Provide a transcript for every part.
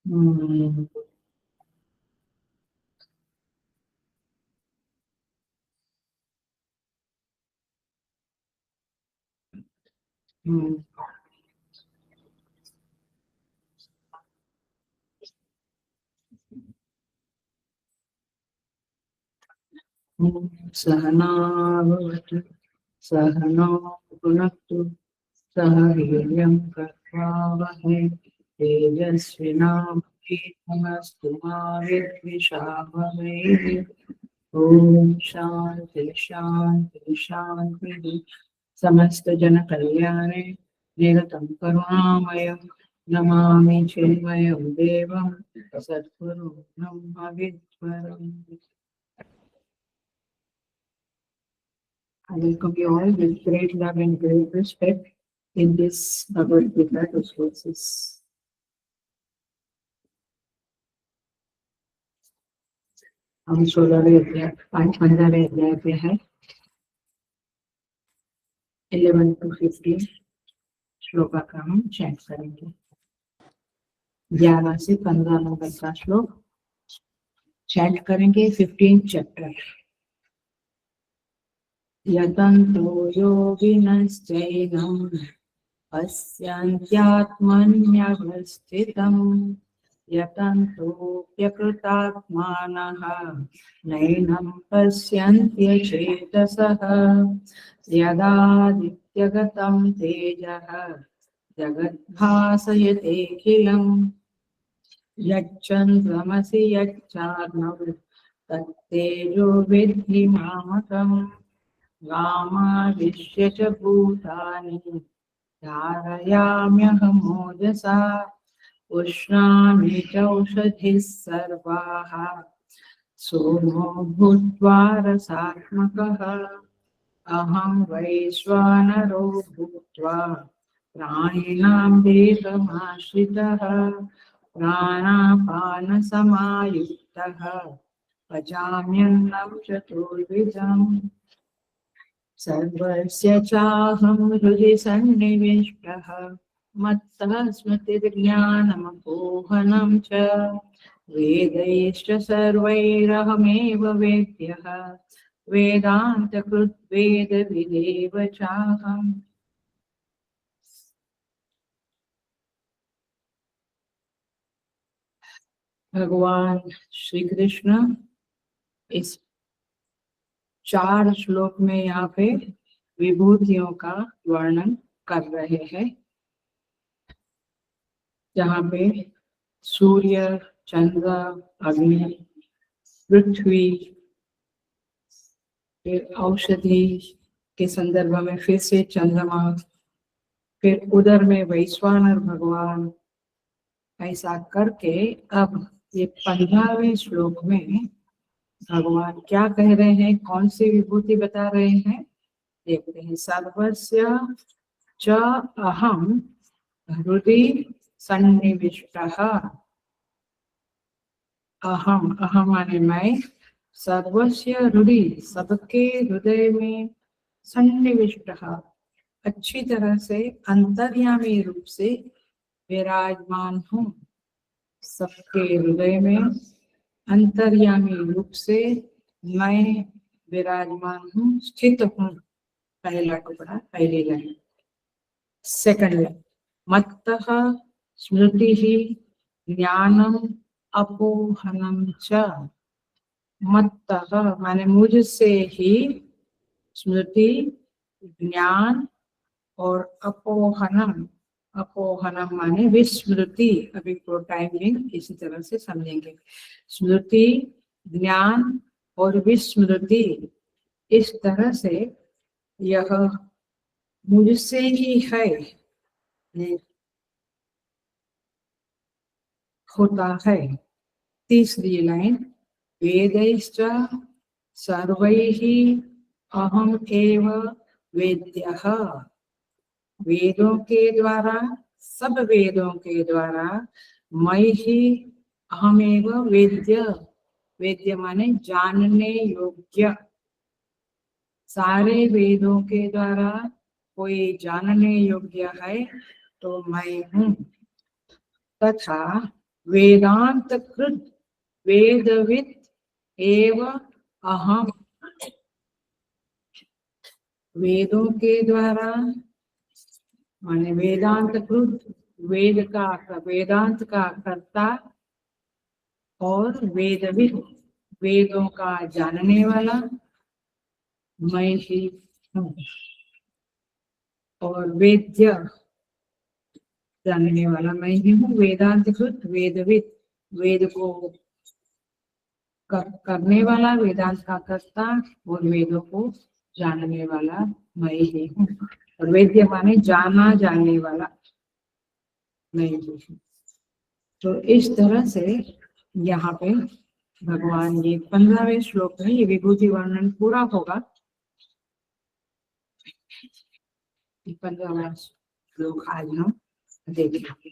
हम्म, हम्म, सहना भवतु सहनौ भुनक्तु सह वीर्यं कर्वावहै तेजस्विनावधीतमस्तु मा विद्विषावहै। ओम शांति शांति शांति। समस्त जन कल्याणे निरतं करुणामयं नमामि चिन्मयं देवं सद्गुरुं ब्रह्मविद्वरम्। I welcome you all with great love and great respect in this Bhagavad Gita resources. हम 16वें अध्याय 15वें अध्याय पे है 11 to 15 श्लोका का हम चैंट करेंगे। 11 से 15 नंबर का श्लोक चैंट करेंगे। 15 चैप्टर। यतन्तो योगिनश्चैनं पश्यन्त्यात्मन्यवस्थितम् यतन्तोऽप्यकृतात्मानः नैनं पश्यन्त्यचेतसः यदादित्यगतं तेजः जगद्भासयतेऽखिलम् यच्चन्द्रमसि यच्चाग्नौ तत्तेजो विद्धि मामकम् गामाविश्य च भूतानि धारयाम्यहमोजसा उष्णामि चौषधिः सर्वाः सोमो भूत्वा रसात्मकः अहं वैश्वानरो भूत्वा प्राणिनां देहमाश्रितः प्राणापानसमायुक्तः पचाम्यन्नं चतुर्विधम् सर्वस्य चाहं हृदि सन्निविष्टः मत्तः स्मृतिर्ज्ञानमपोहनं च वेदैश्च सर्वैरहमेव वेद्यः वेदान्तकृत् वेदविदेव चाहम्। भगवान श्री कृष्ण इस 4 श्लोक में यहाँ पे विभूतियों का वर्णन कर रहे हैं, जहाँ पे सूर्य, चंद्र, अग्नि, पृथ्वी, फिर औषधि के संदर्भ में फिर से चंद्रमा, फिर उधर में वैश्वानर भगवान, ऐसा करके अब ये 15वें श्लोक में भगवान क्या कह रहे हैं, कौन सी विभूति बता रहे हैं, देखते हैं। सर्वस्य च अहम हृदि सन्निविष्टः। अहम, अहम माने मैं, सर्वस्य हृदि सबके हृदय में, सन्निविष्टः अच्छी तरह से अंतर्यामी रूप से विराजमान हूँ। सबके हृदय में अंतर्यामी रूप से मैं विराजमान हूँ, स्थित हूँ। पहला टुकड़ा, पहली लाइन। सेकंड लाइन, मत्तः स्मृतिः ज्ञानम अपोहनम च। मत्तः माने मुझसे ही स्मृति, ज्ञान और अपोहनम, अपोहनम माने विस्मृति। अभी को टाइमिंग इसी तरह से समझेंगे। स्मृति, ज्ञान और विस्मृति, इस तरह से यह मुझसे ही है, होता है। तीसरी लाइन, वेदैश्च सर्वैः अहम एव वेद्यः। वेदों के द्वारा, सब वेदों के द्वारा मैं ही अहमेव वेद्य। वेद्य माने जानने योग्य। सारे वेदों के द्वारा कोई जानने योग्य है तो मैं हूँ। तथा वेदांत कृत वेदविद एव अहम। वेदों के द्वारा माने वेदांत कृत, वेदांत का कर्ता और वेदविद वेदों का जानने वाला मैं ही हूँ। और वेद्य जानने वाला मैं ही हूँ। वेदांत कृत वेदविद वेद को करने वाला, वेदांत का कर्ता और वेदों को जानने वाला मैं ही हूँ। और वेद्य माने जाना जानने वाला मैं ही हूँ। तो इस तरह से यहाँ पे भगवान ये 15वें श्लोक में ये विभूति वर्णन पूरा होगा। 15वां श्लोक आज हम देखेंगे।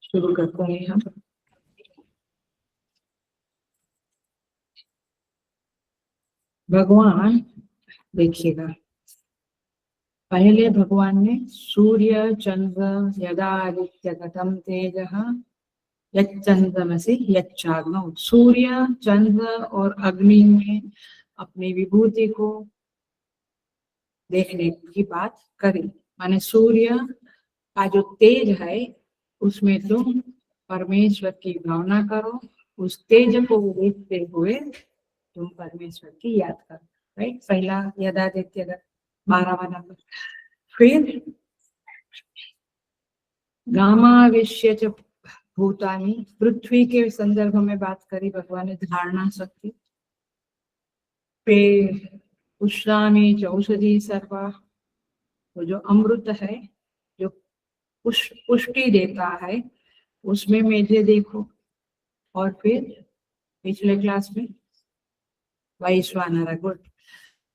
शुरू करते हैं हम। भगवान देखिएगा, पहले भगवान ने सूर्य चंद्र यदादित्य गतम तेजः यच्चंद्रमसि यच्चाग्नौ, सूर्य चंद्र और अग्नि में अपनी विभूति को देखने की बात करी। माने सूर्य का जो तेज है उसमें तुम परमेश्वर की भावना करो, उस तेज को देखते हुए तुम परमेश्वर की याद करो। राइट, पहला यदादित्य 12वां नंबर। फिर गामाविश्य च भूतानि, पृथ्वी के संदर्भ में बात करी भगवान ने, धारणा शक्ति। फिर उष्णामि च औषधि सर्वा, वो जो अमृत है जो पुष्टि देता है उसमें मुझे देखो। और फिर पिछले क्लास में वैश्वानर गुण,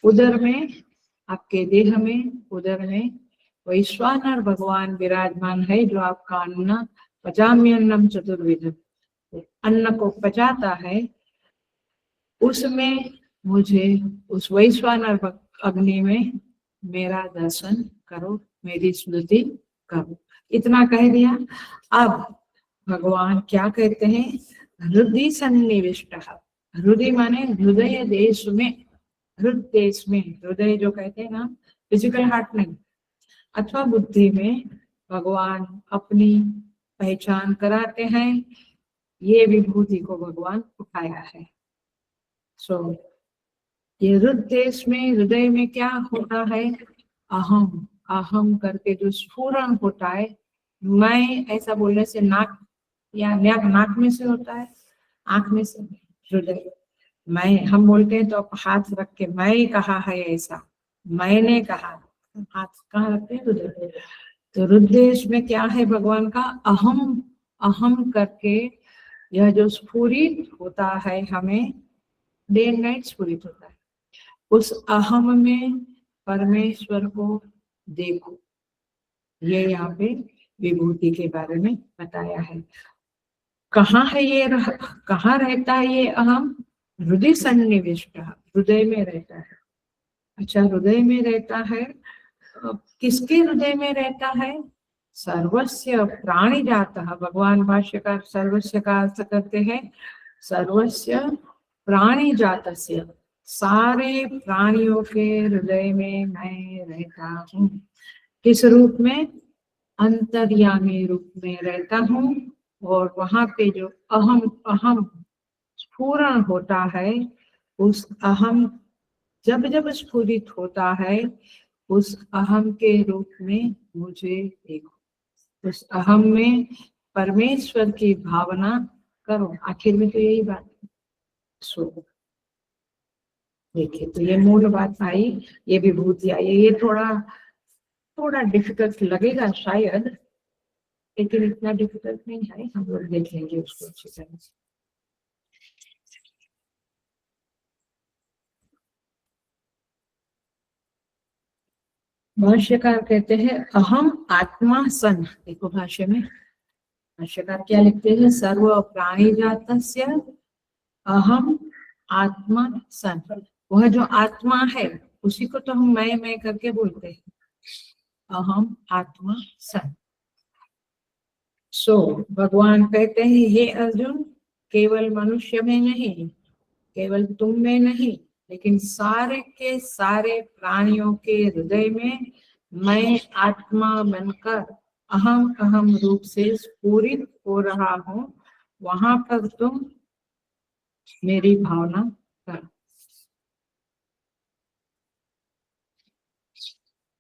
उदर में आपके देह में उदर में वैश्वानर भगवान विराजमान है, जो आपका अन्न पचाम्यन्नम चतुर्विध, अन्न को पचाता है। उसमें मुझे उस वैश्वानर अग्नि में मेरा दर्शन करो, मेरी स्मृति करो। इतना कह दिया। अब भगवान क्या कहते हैं, हृदय सन्निविष्ट। हृदय माने हृदय देश में, हृदय देश में, हृदय जो कहते हैं ना, फिजिकल हार्ट नहीं, अथवा बुद्धि में भगवान अपनी पहचान कराते हैं। ये विभूति को भगवान उठाया है। सो ये हृदय देश में, हृदय में क्या होता है, अहम अहम करके जो स्फुरण होता है। मैं ऐसा बोलने से नाक या नाक में से होता है, आंख में से। हृदय मैं हम बोलते हैं तो हाथ रख के मैं कहा है, ऐसा मैंने कहा, हाथ कहाँ रखते हैं, हृदय। तो हृदय में क्या है भगवान का, अहम अहम करके यह जो स्फुरित होता है, हमें डे एंड नाइट स्फुरित होता है। उस अहम में परमेश्वर को देखो। ये यहाँ पे विभूति के बारे में बताया है। कहाँ है ये कहाँ रहता है ये अहम, हृदय सन्निविष्ट, हृदय में रहता है। अच्छा, हृदय में रहता है, किसके हृदय में रहता है, सर्वस्य प्राणी जाता है। भगवान भाष्यकार सर्वस्य का अर्थ करते हैं सर्वस्य प्राणी जातस्य, सारे प्राणियों के हृदय में मैं रहता हूँ। किस रूप में, अंतर्यामी रूप में रहता हूँ। और वहां पे जो अहम अहम स्फुरण होता है, उस अहम जब जब स्फुरित होता है, उस अहम के रूप में मुझे देखो। उस अहम में परमेश्वर की भावना करो। आखिर में तो यही बात है। सो देखिए, तो ये मूल बात आई, ये विभूति आई। ये थोड़ा डिफिकल्ट लगेगा शायद, लेकिन इतना डिफिकल्ट नहीं है, हम लोग देख लेंगे उसको अच्छी तरह से। भाष्यकार कहते हैं अहम आत्मा सन। देखो भाष्य में भाष्यकार क्या लिखते हैं, सर्व प्राणी जातस्य अहम आत्मा सन। वह जो आत्मा है उसी को तो हम मैं करके बोलते हैं, अहम आत्मा सन। सो भगवान कहते हैं, हे अर्जुन, केवल मनुष्य में नहीं, केवल तुम में नहीं, लेकिन सारे के सारे प्राणियों के हृदय में मैं आत्मा बनकर अहम अहम रूप से स्फुरित हो रहा हूँ। वहां पर तुम मेरी भावना कर।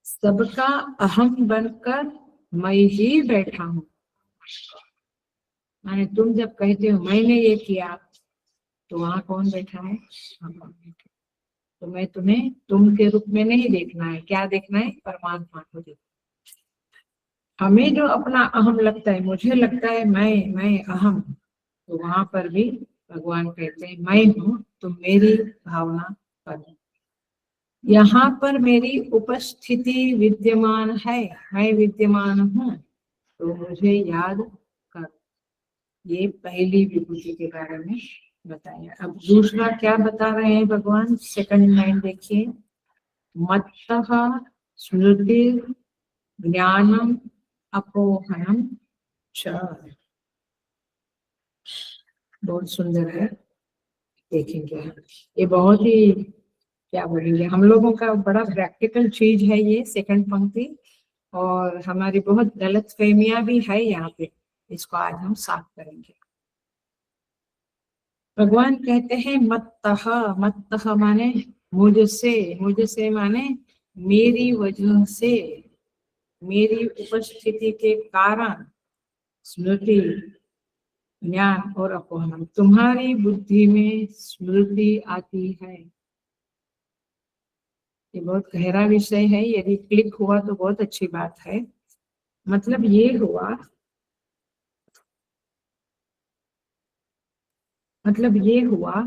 सबका अहम बनकर मैं ही बैठा हूँ। माने तुम जब कहते हो मैंने ये किया, तो वहां कौन बैठा है? हम बैठे। तो मैं तुम्हें तुम के रूप में नहीं देखना है, क्या देखना है? परमात्मा को देखना। हमें जो अपना अहम लगता है, मुझे लगता है मैं अहम, तो वहां पर भी भगवान कहते हैं मैं हूँ, तुम मेरी भावना करो। यहाँ पर मेरी उपस्थिति विद्यमान है, मैं विद्यमान हूँ, तो मुझे याद कर। ये पहली विभूति के बारे में बताया। अब दूसरा क्या बता रहे हैं भगवान? सेकंड लाइन देखिए, मत्तः स्मृति ज्ञानम अपोहनम च। बहुत सुंदर है, देखेंगे। ये बहुत ही, क्या बोलेंगे, हम लोगों का बड़ा प्रैक्टिकल चीज है ये सेकंड पंक्ति, और हमारी बहुत गलत फहमियां भी है यहाँ पे। इसको आज हम साफ करेंगे। भगवान कहते हैं मत्तः, मत्तः माने मुझसे, मुझसे माने मेरी वजह से, मेरी उपस्थिति के कारण, स्मृति ज्ञान और अपोहनम, तुम्हारी बुद्धि में स्मृति आती है। ये बहुत गहरा विषय है, यदि क्लिक हुआ तो बहुत अच्छी बात है। मतलब ये हुआ, मतलब ये हुआ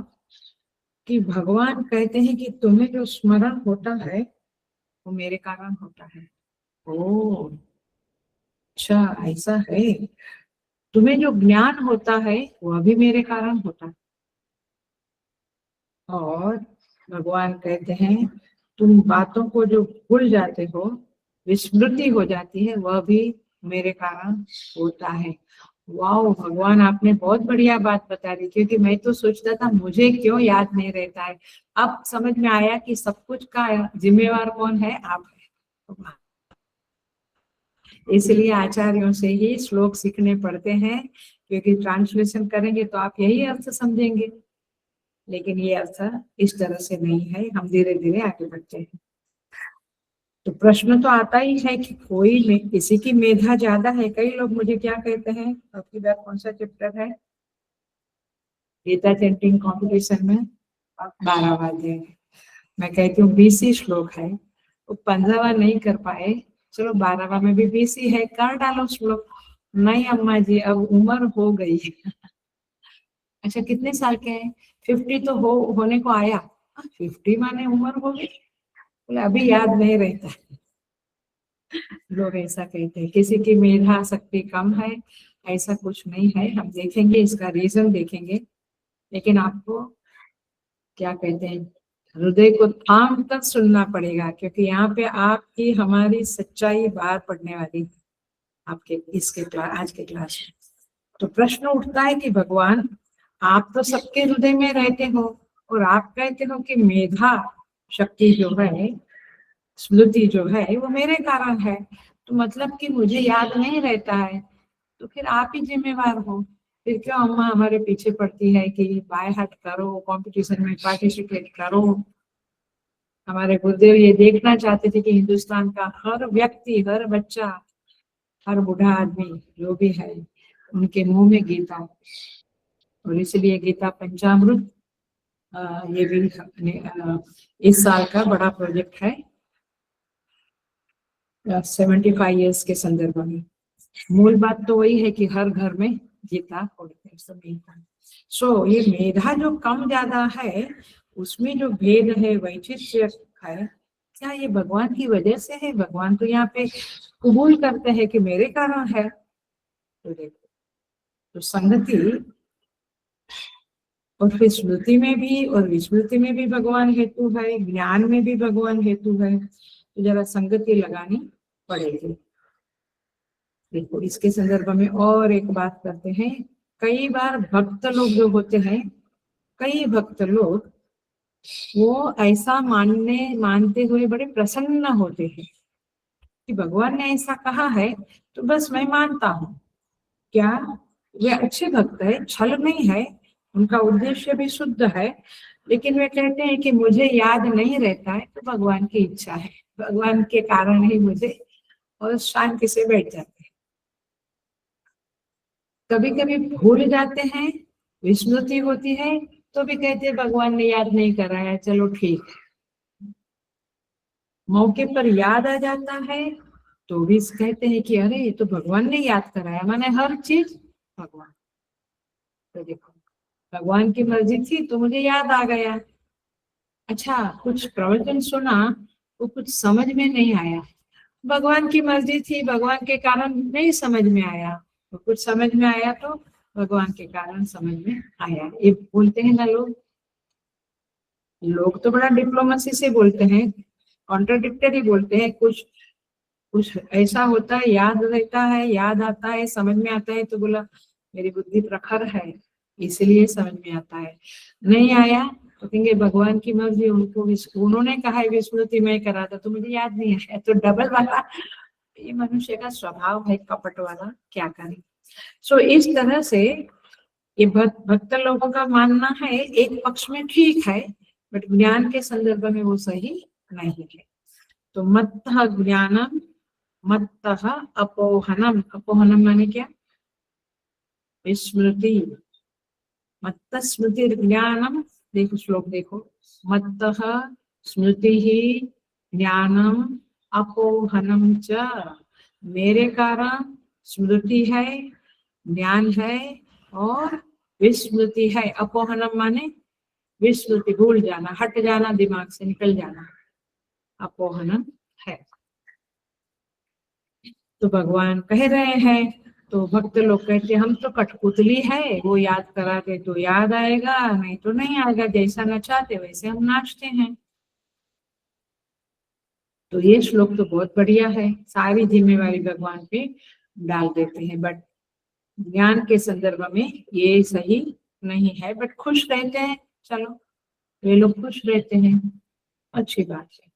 कि भगवान कहते हैं कि तुम्हें जो स्मरण होता है वो मेरे कारण होता है। ओ अच्छा, ऐसा है। तुम्हें जो ज्ञान होता है वह भी मेरे कारण होता है। और भगवान कहते हैं तुम बातों को जो भूल जाते हो, विस्मृति हो जाती है, वह भी मेरे कारण होता है। वाह भगवान, आपने बहुत बढ़िया बात बता दी, क्योंकि मैं तो सोचता था मुझे क्यों याद नहीं रहता है। अब समझ में आया कि सब कुछ का जिम्मेवार कौन है? आप है। इसलिए आचार्यों से ही श्लोक सीखने पड़ते हैं, क्योंकि ट्रांसलेशन करेंगे तो आप यही अर्थ समझेंगे, लेकिन ये अर्थ इस तरह से नहीं है। हम धीरे धीरे आगे बढ़ते हैं। तो प्रश्न तो आता ही है कि कोई में किसी की मेधा ज्यादा है। कई लोग मुझे क्या कहते हैं, आपकी बात कौन सा चैप्टर है? गीता चैंटिंग कंपटीशन में 12वां अध्याय। मैं कहती हूँ 20 श्लोक है, वो 15वां नहीं कर पाए, चलो 12वां में भी 20 है, कर डालो श्लोक। नहीं अम्मा जी, अब उम्र हो गई। अच्छा कितने साल के हैं? 50 तो होने को आया। 50 माने उम्र हो गई? बोले अभी याद नहीं रहता। लोग ऐसा कहते हैं। किसी की मेधा शक्ति कम है, ऐसा कुछ नहीं है। हम देखेंगे, इसका रीजन देखेंगे। लेकिन आपको क्या कहते हैं, हृदय को थाम कर सुनना पड़ेगा, क्योंकि यहाँ पे आपकी हमारी सच्चाई बाहर पड़ने वाली है आपके इसके क्लास, आज के क्लास में। तो प्रश्न उठता है कि भगवान, आप तो सबके हृदय में रहते हो, और आप कहते हो कि मेधा शक्ति जो है, स्मृति जो है, वो मेरे कारण है। तो मतलब कि मुझे याद नहीं रहता है, तो फिर आप ही जिम्मेवार हो। फिर क्यों अम्मा हमारे पीछे पड़ती है कि बाय हाथ करो, कंपटीशन में पार्टिसिपेट करो। हमारे गुरुदेव ये देखना चाहते थे कि हिंदुस्तान का हर व्यक्ति, हर बच्चा, हर बूढ़ा आदमी जो भी है, उनके मुंह में गीता हो। और इसलिए गीता पंचामृत ये भी इस साल का बड़ा प्रोजेक्ट है 75 ईयर्स के संदर्भ में। मूल बात तो वही है कि हर घर में गीता पढ़ते सभी। सो ये मेधा जो कम ज्यादा है, उसमें जो भेद है, वैचित्र्य है, क्या ये भगवान की वजह से है? भगवान तो यहाँ पे कबूल करते हैं कि मेरे कारण है। तो देखो, तो संगति और फिर स्मृति में भी और विस्मृति में भी भगवान हेतु है, ज्ञान में भी भगवान हेतु है। तो जरा संगति लगानी पड़ेगी। देखो इसके संदर्भ में और एक बात करते हैं। कई बार भक्त लोग जो होते हैं, कई भक्त लोग वो ऐसा मानते हुए बड़े प्रसन्न होते हैं कि भगवान ने ऐसा कहा है तो बस मैं मानता हूँ। क्या वे अच्छे भक्त है, छल नहीं है, उनका उद्देश्य भी शुद्ध है, लेकिन वे कहते हैं कि मुझे याद नहीं रहता है तो भगवान की इच्छा है, भगवान के कारण ही मुझे, और शांति से बैठ जाते हैं। कभी कभी भूल जाते हैं, विस्मृति होती है तो भी कहते हैं भगवान ने याद नहीं कराया, चलो ठीक है। मौके पर याद आ जाता है तो भी कहते हैं कि अरे ये तो भगवान ने याद कराया, माने हर चीज भगवान। तो देखो भगवान की मर्जी थी तो मुझे याद आ गया। अच्छा कुछ प्रवचन सुना, वो कुछ समझ में नहीं आया, भगवान की मर्जी थी, भगवान के कारण नहीं समझ में आया, तो कुछ समझ में आया तो भगवान के कारण समझ में आया। ये बोलते हैं ना लोग, लोग तो बड़ा डिप्लोमेसी से बोलते हैं, कॉन्ट्राडिक्टरी बोलते हैं। कुछ कुछ ऐसा होता है, याद रहता है, याद आता है, समझ में आता है तो बोला मेरी बुद्धि प्रखर है इसलिए समझ में आता है। नहीं आया तो कहेंगे भगवान की मर्जी, उन्होंने कहा है विस्मृति मैं करा था तो मुझे याद नहीं आया, तो डबल वाला। ये मनुष्य का स्वभाव है कपट वाला, क्या करें। सो इस तरह से ये भक्त लोगों का मानना है एक पक्ष में ठीक है, बट ज्ञान के संदर्भ में वो सही नहीं है। तो मत्तः ज्ञानम मत्तः अपोहनम, अपोहनम माने क्या, विस्मृति। मत्त स्मृति ज्ञानम, देखो श्लोक देखो, मत्तः स्मृति ही ज्ञानम अपोहनम च, मेरे कारण स्मृति है, ज्ञान है और विस्मृति है। अपोहनम माने विस्मृति, भूल जाना, हट जाना, दिमाग से निकल जाना, अपोहनम है। तो भगवान कह रहे हैं, तो भक्त लोग कहते हैं हम तो कठपुतली है, वो याद करा दे तो याद आएगा, नहीं तो नहीं आएगा, जैसा नचाते वैसे हम नाचते हैं। तो ये श्लोक तो बहुत बढ़िया है, सारी जिम्मेवारी भगवान पे डाल देते हैं, बट ज्ञान के संदर्भ में ये सही नहीं है। बट खुश रहते हैं, चलो वे लोग खुश रहते हैं, अच्छी बात है।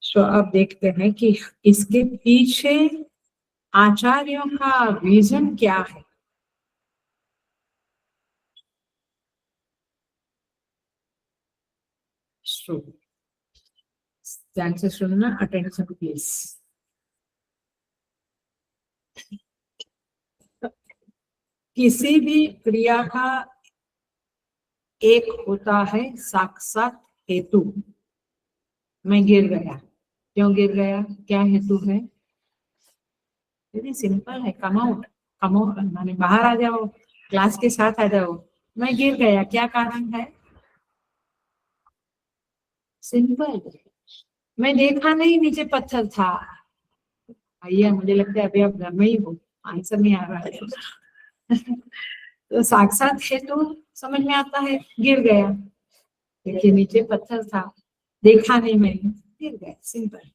तो अब देखते हैं कि इसके पीछे आचार्यों का रीजन क्या है। ध्यान से सुनना, अटेंशन प्लीज। किसी भी क्रिया का एक होता है साक्षात हेतु। मैं गिर गया, क्यों गिर गया, क्या हेतु है, वेरी सिंपल है, कम आउट, कम आउट माने बाहर आ जाओ, क्लास के साथ आ जाओ। मैं गिर गया, क्या कारण है, सिंपल। मैं देखा नहीं नीचे पत्थर था, भैया मुझे लगता है अभी आप घर में ही हो, आंसर नहीं आ रहा है। तो साक्षात हेतु समझ में आता है, गिर गया, देखिए नीचे पत्थर था, देखा नहीं मैंने, गिर गया, सिंपल।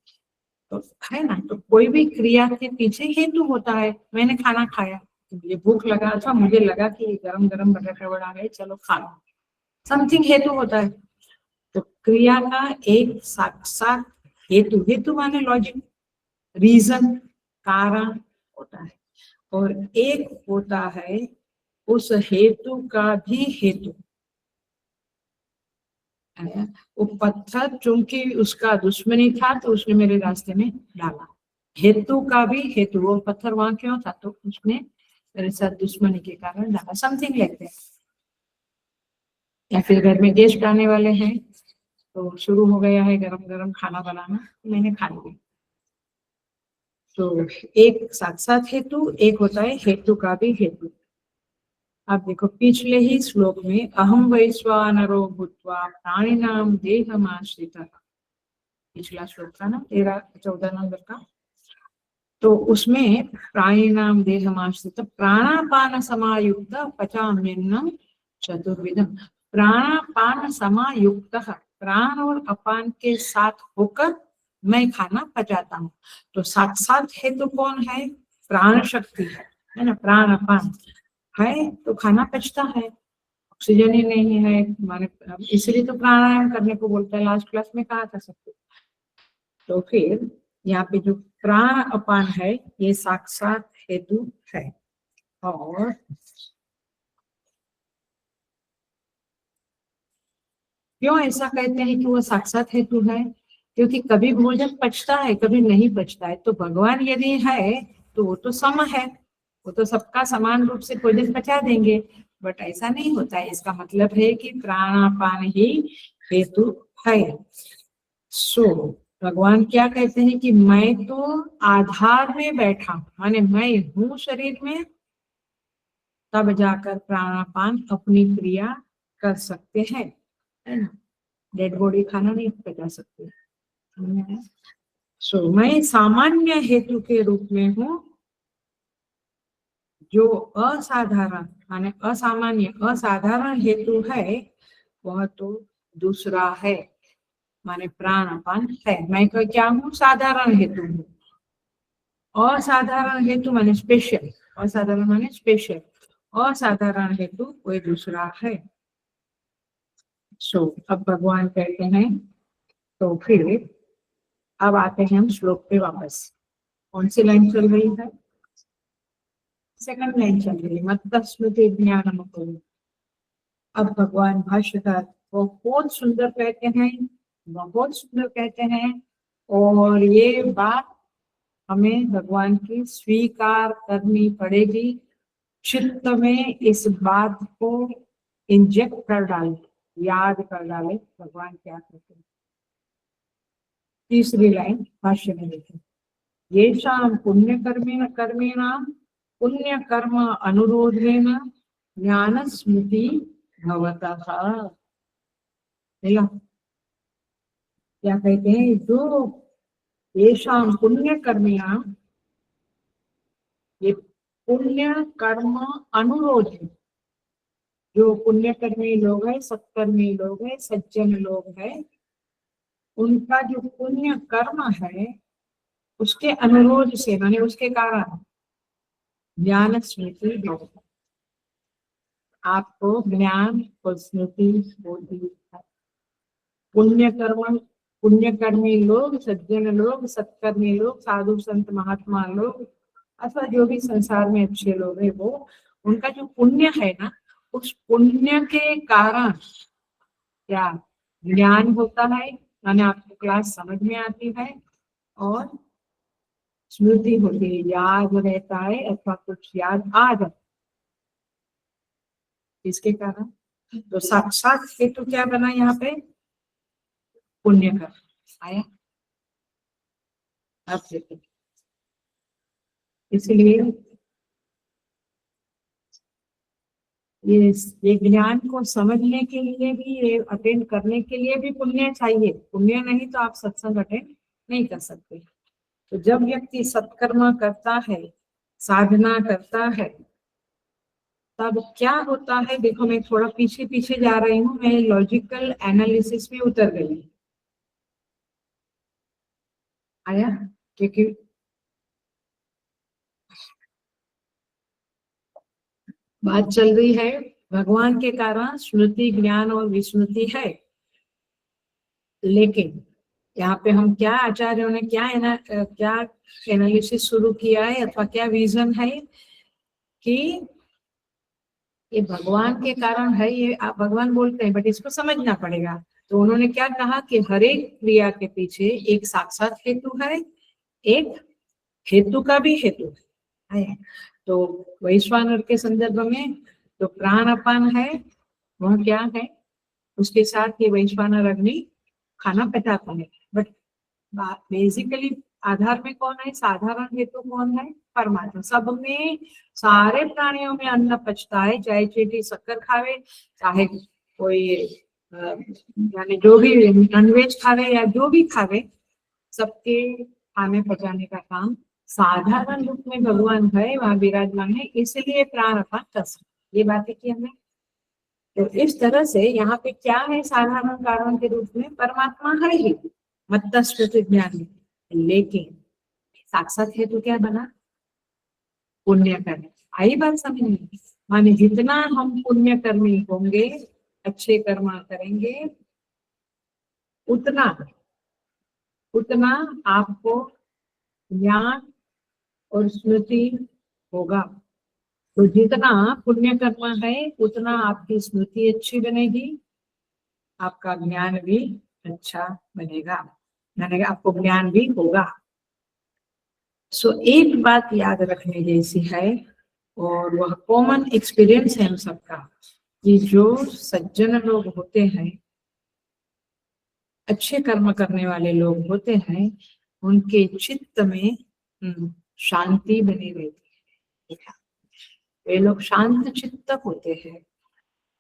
तो है ना, तो कोई भी क्रिया के पीछे हेतु होता है। मैंने खाना खाया, मुझे भूख लगा था, मुझे लगा कि गरम गरम बटाटा वड़ा है, चलो खा लो, समथिंग हेतु होता है। तो क्रिया का एक साक्षात हेतु, हेतु माने लॉजिक, रीजन, कारण होता है, और एक होता है उस हेतु का भी हेतु। वो पत्थर चूंकि उसका दुश्मनी था तो उसने मेरे रास्ते में डाला, हेतु का भी हेतु, वो पत्थर वहां क्यों था, तो उसने मेरे साथ दुश्मनी के कारण डाला, समथिंग लाइक दैट। या फिर घर में गेस्ट आने वाले हैं तो शुरू हो गया है गरम गरम खाना बनाना, मैंने खा लिया। तो एक साक्षात हेतु, एक होता है हेतु का भी हेतु। अब देखो पिछले ही श्लोक में अहम वैश्वानरो भूत्वा प्राणिनाम देहमाश्रितः, पिछला श्लोक था ना 13-14 नंबर का, तो उसमें प्राणिनाम देहमाश्रित प्राणापान समायुक्त पचाम्यन्नम चतुर्विधम। प्राणापान समायुक्त, प्राण और अपान के साथ होकर मैं खाना पचाता हूँ। तो साक्षात हेतु कौन है, प्राण शक्ति है ना, प्राण अपान है तो खाना पचता है, ऑक्सीजन ही नहीं है हमारे, इसलिए तो प्राणायाम करने को बोलते हैं, लास्ट क्लास में कहा था सबको। तो फिर यहाँ पे जो प्राण अपान है ये साक्षात हेतु है। और क्यों ऐसा कहते हैं कि वो साक्षात हेतु है? क्योंकि कभी भोजन पचता है, कभी नहीं पचता है। तो भगवान यदि है तो वो तो सम है, वो तो सबका समान रूप से भोजन पचा देंगे, बट ऐसा नहीं होता है। इसका मतलब है कि प्राणापान ही हेतु है। सो भगवान क्या कहते हैं कि मैं तो आधार में बैठा, माने मैं हूँ शरीर में, तब जाकर प्राणापान अपनी क्रिया कर सकते हैं, है ना। डेड बॉडी खाना नहीं पचा सकते। सो मैं सामान्य हेतु के रूप में हूँ, जो असाधारण माने असामान्य असाधारण हेतु है वह तो दूसरा है, माने प्राणापान है। मैं क्या हूँ? साधारण हेतु हूँ। असाधारण हेतु माने स्पेशल, असाधारण माने स्पेशल, असाधारण हेतु कोई दूसरा है। सो अब भगवान कहते हैं, तो फिर अब आते हैं हम श्लोक पे वापस। कौन सी लाइन चल रही है? सेकंड लाइन चल रही है, मत्तः स्मृति ज्ञानम करो। अब भगवान भाष्यकार वो बहुत सुंदर कहते हैं, बहुत सुंदर कहते हैं, और ये बात हमें भगवान की स्वीकार करनी पड़ेगी। चित्त में इस बात को इंजेक्ट कर डाले, याद कर डाले भगवान क्या कहते हैं। तीसरी लाइन भाष्य में देखें, ये शाम पुण्य कर्मेणाम पुण्य कर्म अनुरोधेन ज्ञान स्मृति भवतः। क्या कहते हैं? जो ये शाम पुण्य कर्मेणाम, ये पुण्य कर्म अनुरोध है, जो पुण्यकर्मी लोग हैं, सत्कर्मी लोग हैं, सज्जन लोग हैं, उनका जो पुण्य कर्म है उसके अनुरोध से माने उसके कारण ज्ञान स्मृति भवतः, आपको ज्ञान और स्मृति होती है। पुण्यकर्मी लोग, सज्जन लोग, सत्कर्मी लोग, साधु संत महात्मा लोग, अथवा जो भी संसार में अच्छे लोग हैं, वो उनका जो पुण्य है ना, उस पुण्य के कारण क्या ज्ञान होता है, माने आपको क्लास समझ में आती है, और स्मृति होती है, याद रहता है, अथवा कुछ याद आ जाता है इसके कारण। तो साक्षात हेतु क्या बना यहाँ पे? पुण्य का आया। अब देखो, इसलिए ये ज्ञान को समझने के लिए भी, ये अटेंड करने के लिए भी पुण्य चाहिए। पुण्य नहीं तो आप सत्संग अटेंड नहीं कर सकते। तो जब व्यक्ति सत्कर्म करता है, साधना करता है, तब क्या होता है? देखो मैं थोड़ा पीछे पीछे जा रही हूँ, मैं लॉजिकल एनालिसिस में उतर गई। आया? क्योंकि बात चल रही है भगवान के कारण स्मृति, ज्ञान और विस्मृति है, लेकिन यहाँ पे हम क्या, आचार्यों ने क्या एनालिसिस शुरू किया है, अथवा क्या विजन है कि ये भगवान के कारण है, ये आप भगवान बोलते हैं, बट इसको समझना पड़ेगा। तो उन्होंने क्या कहा कि हर एक क्रिया के पीछे एक साक्षात हेतु है, एक हेतु का भी हेतु है। तो वैश्वानर के संदर्भ में तो प्राण अपान है, वह क्या है? उसके साथ ये वैश्वानर अग्नि खाना पचाता है, बट बेसिकली आधार में कौन है? साधारण हेतु कौन है? परमात्मा। सब में, सारे प्राणियों में अन्न पचता है, चाहे चींटी शक्कर खावे, चाहे कोई यानी जो भी नॉनवेज खावे या जो भी खावे, सबके खाने पचाने का काम साधारण रूप में भगवान है, वहां विराजमान है, इसलिए प्राण अपान कर सकते। ये बातें की हमने। तो इस तरह से यहाँ पे क्या है? साधारण कारण के रूप में परमात्मा है ही, मत्तः स्मृति ज्ञान में। लेकिन साक्षात हेतु क्या बना? पुण्य कर्म। आई बात समझ में? माने जितना हम पुण्य कर्मी होंगे, अच्छे कर्म करेंगे, उतना उतना आपको ज्ञान और स्मृति होगा। तो जितना पुण्य कर्म है उतना आपकी स्मृति अच्छी बनेगी, आपका ज्ञान भी अच्छा बनेगा, यानी आपको ज्ञान भी होगा। सो एक बात याद रखने जैसी है, और वह कॉमन एक्सपीरियंस है हम सबका, कि जो सज्जन लोग होते हैं, अच्छे कर्म करने वाले लोग होते हैं, उनके चित्त में शांति बनी रहती है। वे लोग शांत चित्त होते हैं,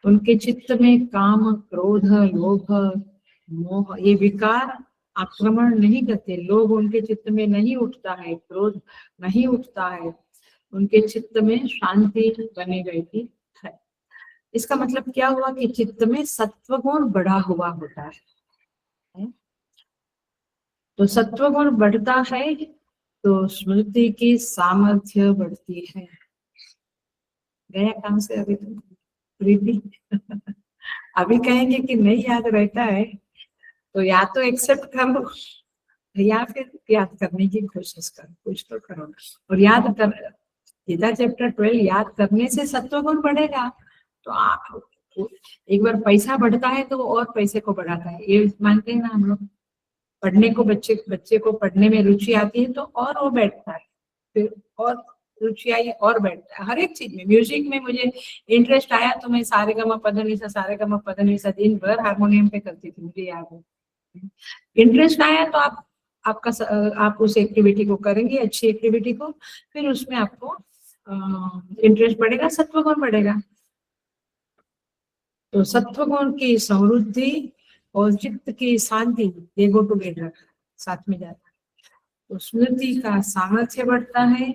उनके चित्त में काम, क्रोध, लोभ, मोह ये विकार आक्रमण नहीं करते। लोभ उनके चित्त में नहीं उठता है, क्रोध नहीं उठता है, उनके चित्त में शांति बनी रहती है। इसका मतलब क्या हुआ कि चित्त में सत्व गुण बढ़ा हुआ होता है। तो सत्व गुण बढ़ता है तो स्मृति की सामर्थ्य बढ़ती है। गया काम से अभी तो प्रीति अभी कहेंगे कि नहीं याद रहता है, तो या तो एक्सेप्ट करो या फिर याद करने की कोशिश करो, कुछ तो करो। और याद कर, गीता चैप्टर 12 याद करने से सत्व गुण बढ़ेगा। तो आप एक बार पैसा बढ़ता है तो और पैसे को बढ़ाता है, ये मानते हैं ना हम लोग। पढ़ने को बच्चे को पढ़ने में रुचि आती है तो और वो बैठता है, फिर और रुचि आई और बैठता है। हर एक चीज में, म्यूजिक में मुझे इंटरेस्ट आया तो मैं सारेगामापधनिसा दिन भर हारमोनियम पे करती थी, मुझे याद है। इंटरेस्ट आया तो आप उस एक्टिविटी को करेंगे, अच्छी एक्टिविटी को, फिर उसमें आपको इंटरेस्ट बढ़ेगा, सत्व गुण बढ़ेगा। तो सत्व गुण की समृद्धि और चित्त की शांति, ये गो टुगेदर, साथ में जाता है। तो स्मृति का सामर्थ्य बढ़ता है,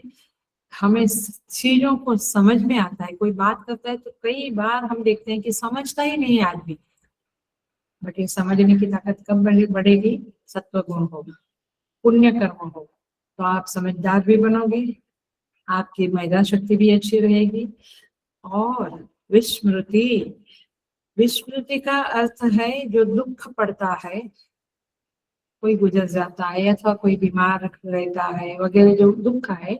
हमें चीजों को समझ में आता है। कोई बात करता है तो कई बार हम देखते हैं कि समझता ही नहीं है आदमी, बट ये समझने की ताकत कब बढ़ेगी? सत्व गुण होगा, पुण्य कर्म होगा, तो आप समझदार भी बनोगे, आपकी मेधा शक्ति भी अच्छी रहेगी। और विस्मृति का अर्थ है जो दुख पड़ता है, कोई गुजर जाता है अथवा कोई बीमार रहता है वगैरह, जो दुख है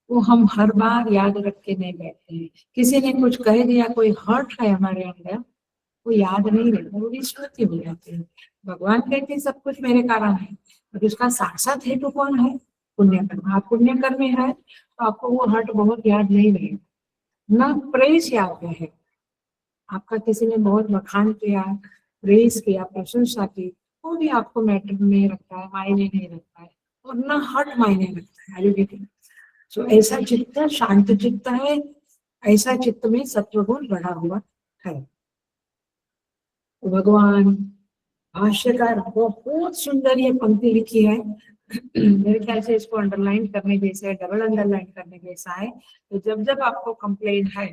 वो हम हर बार याद रख के नहीं बैठते हैं। किसी ने कुछ कह दिया, कोई हर्ट है हमारे अंदर, वो याद नहीं रहता, वो विस्मृति हो जाती है। भगवान कहते हैं सब कुछ मेरे कारण है, और उसका साक्षात हेतु कौन है? पुण्य कर्म। आप पुण्य कर्म में है तो आपको वो हर्ट बहुत याद नहीं रहेगा, ना प्रेस याद रहे। आपका किसी ने बहुत बखान किया, प्रेस किया, प्रशंसा की, वो भी आपको मैटर नहीं रखता है, मायने नहीं रखता है, और ना हर्ट मायने रखता है। तो ऐसा चित्त शांत चित्त है, ऐसा चित्त में सत्वगुण बढ़ा हुआ है। भगवान भाष्यकार बहुत सुंदर ये पंक्ति लिखी है, मेरे ख्याल से इसको अंडरलाइन करने जैसे, डबल अंडरलाइन करने जैसा है। तो जब जब आपको कंप्लेंट है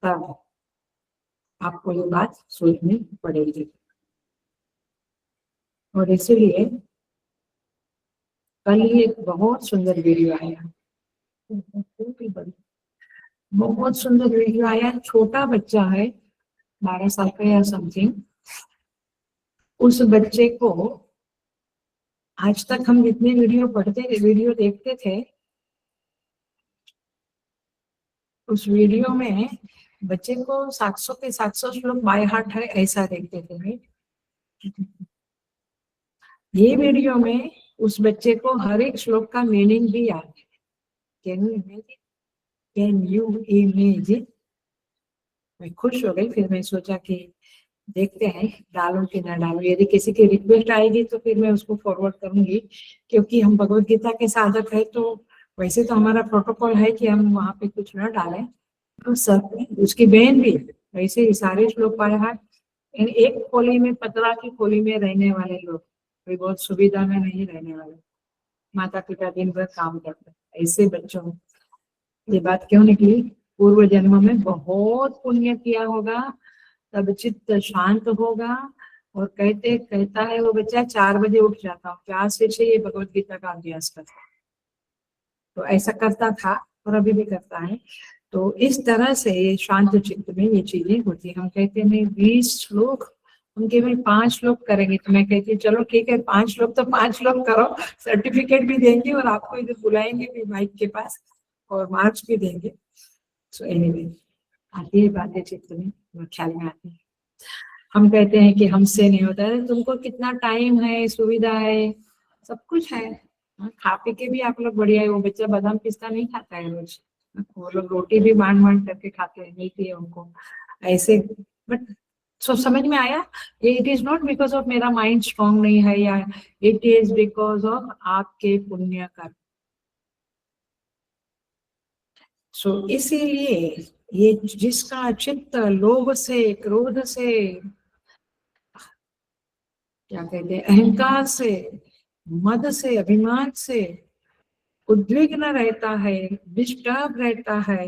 तब आपको ये बात सोचनी पड़ेगी। और इसीलिए कल ही एक बहुत सुंदर वीडियो आया, बहुत सुंदर वीडियो आया। छोटा बच्चा है, 12 साल का या समथिंग। उस बच्चे को, आज तक हम जितने वीडियो देखते थे, उस वीडियो में बच्चे को 700 के 700 श्लोक बाय हार्ट है ऐसा देखते थे। ये वीडियो में उस बच्चे को हर एक श्लोक का मीनिंग भी याद है। Can you imagine? मैं खुश हो गई। फिर मैं सोचा कि देखते हैं डालूं कि ना डालूं, यदि किसी की रिक्वेस्ट आएगी तो फिर मैं उसको फॉरवर्ड करूंगी, क्योंकि हम भगवत गीता के साधक है तो वैसे तो हमारा प्रोटोकॉल है कि हम वहां पे कुछ ना डालें। तो सब, उसकी बहन भी वैसे ही सारे श्लोक पाए हैं। एक खोली में, पतला की खोली में रहने वाले लोग, कोई बहुत सुविधा में नहीं रहने वाले, माता पिता दिन भर काम करते हैं, ऐसे बच्चों, ये बात क्यों निकली? पूर्व जन्म में बहुत पुण्य किया होगा, तब चित्त शांत होगा। और कहता है वो बच्चा 4 बजे उठ जाता हूँ, 4 से 6 ये भगवत गीता का अभ्यास करता है। तो ऐसा करता था और अभी भी करता है। तो इस तरह से शांत चित्त में ये चीजें होती है। हम कहते हैं 20 श्लोक, हम केवल 5 श्लोक करेंगे। तो मैं कहती हूँ चलो ठीक है 5 श्लोक तो 5 श्लोक करो, सर्टिफिकेट भी देंगे और आपको इधर बुलाएंगे भी माइक के पास और मार्क्स भी देंगे। सो एनीवे आती है बातें चित्त में, ख्याल में आती है। हम कहते हैं कि हमसे नहीं होता है, तुमको कितना टाइम है, सुविधा है, सब कुछ है, खा पी के भी आप लोग बढ़िया है। वो बच्चा बादाम पिस्ता नहीं खाता है रोज, वो लोग रोटी भी बांट करके खाते हैं, मिलती है उनको ऐसे। बट समझ में आया, it is not because of मेरा माइंड स्ट्रांग नहीं है, या इट इज बिकॉज ऑफ आपके पुण्य कर्म। सो इसीलिए ये जिसका चित्त लोभ से, क्रोध से, क्या कहते हैं, अहंकार से, मद से, अभिमान से उद्विग्न रहता है, डिस्टर्ब रहता है,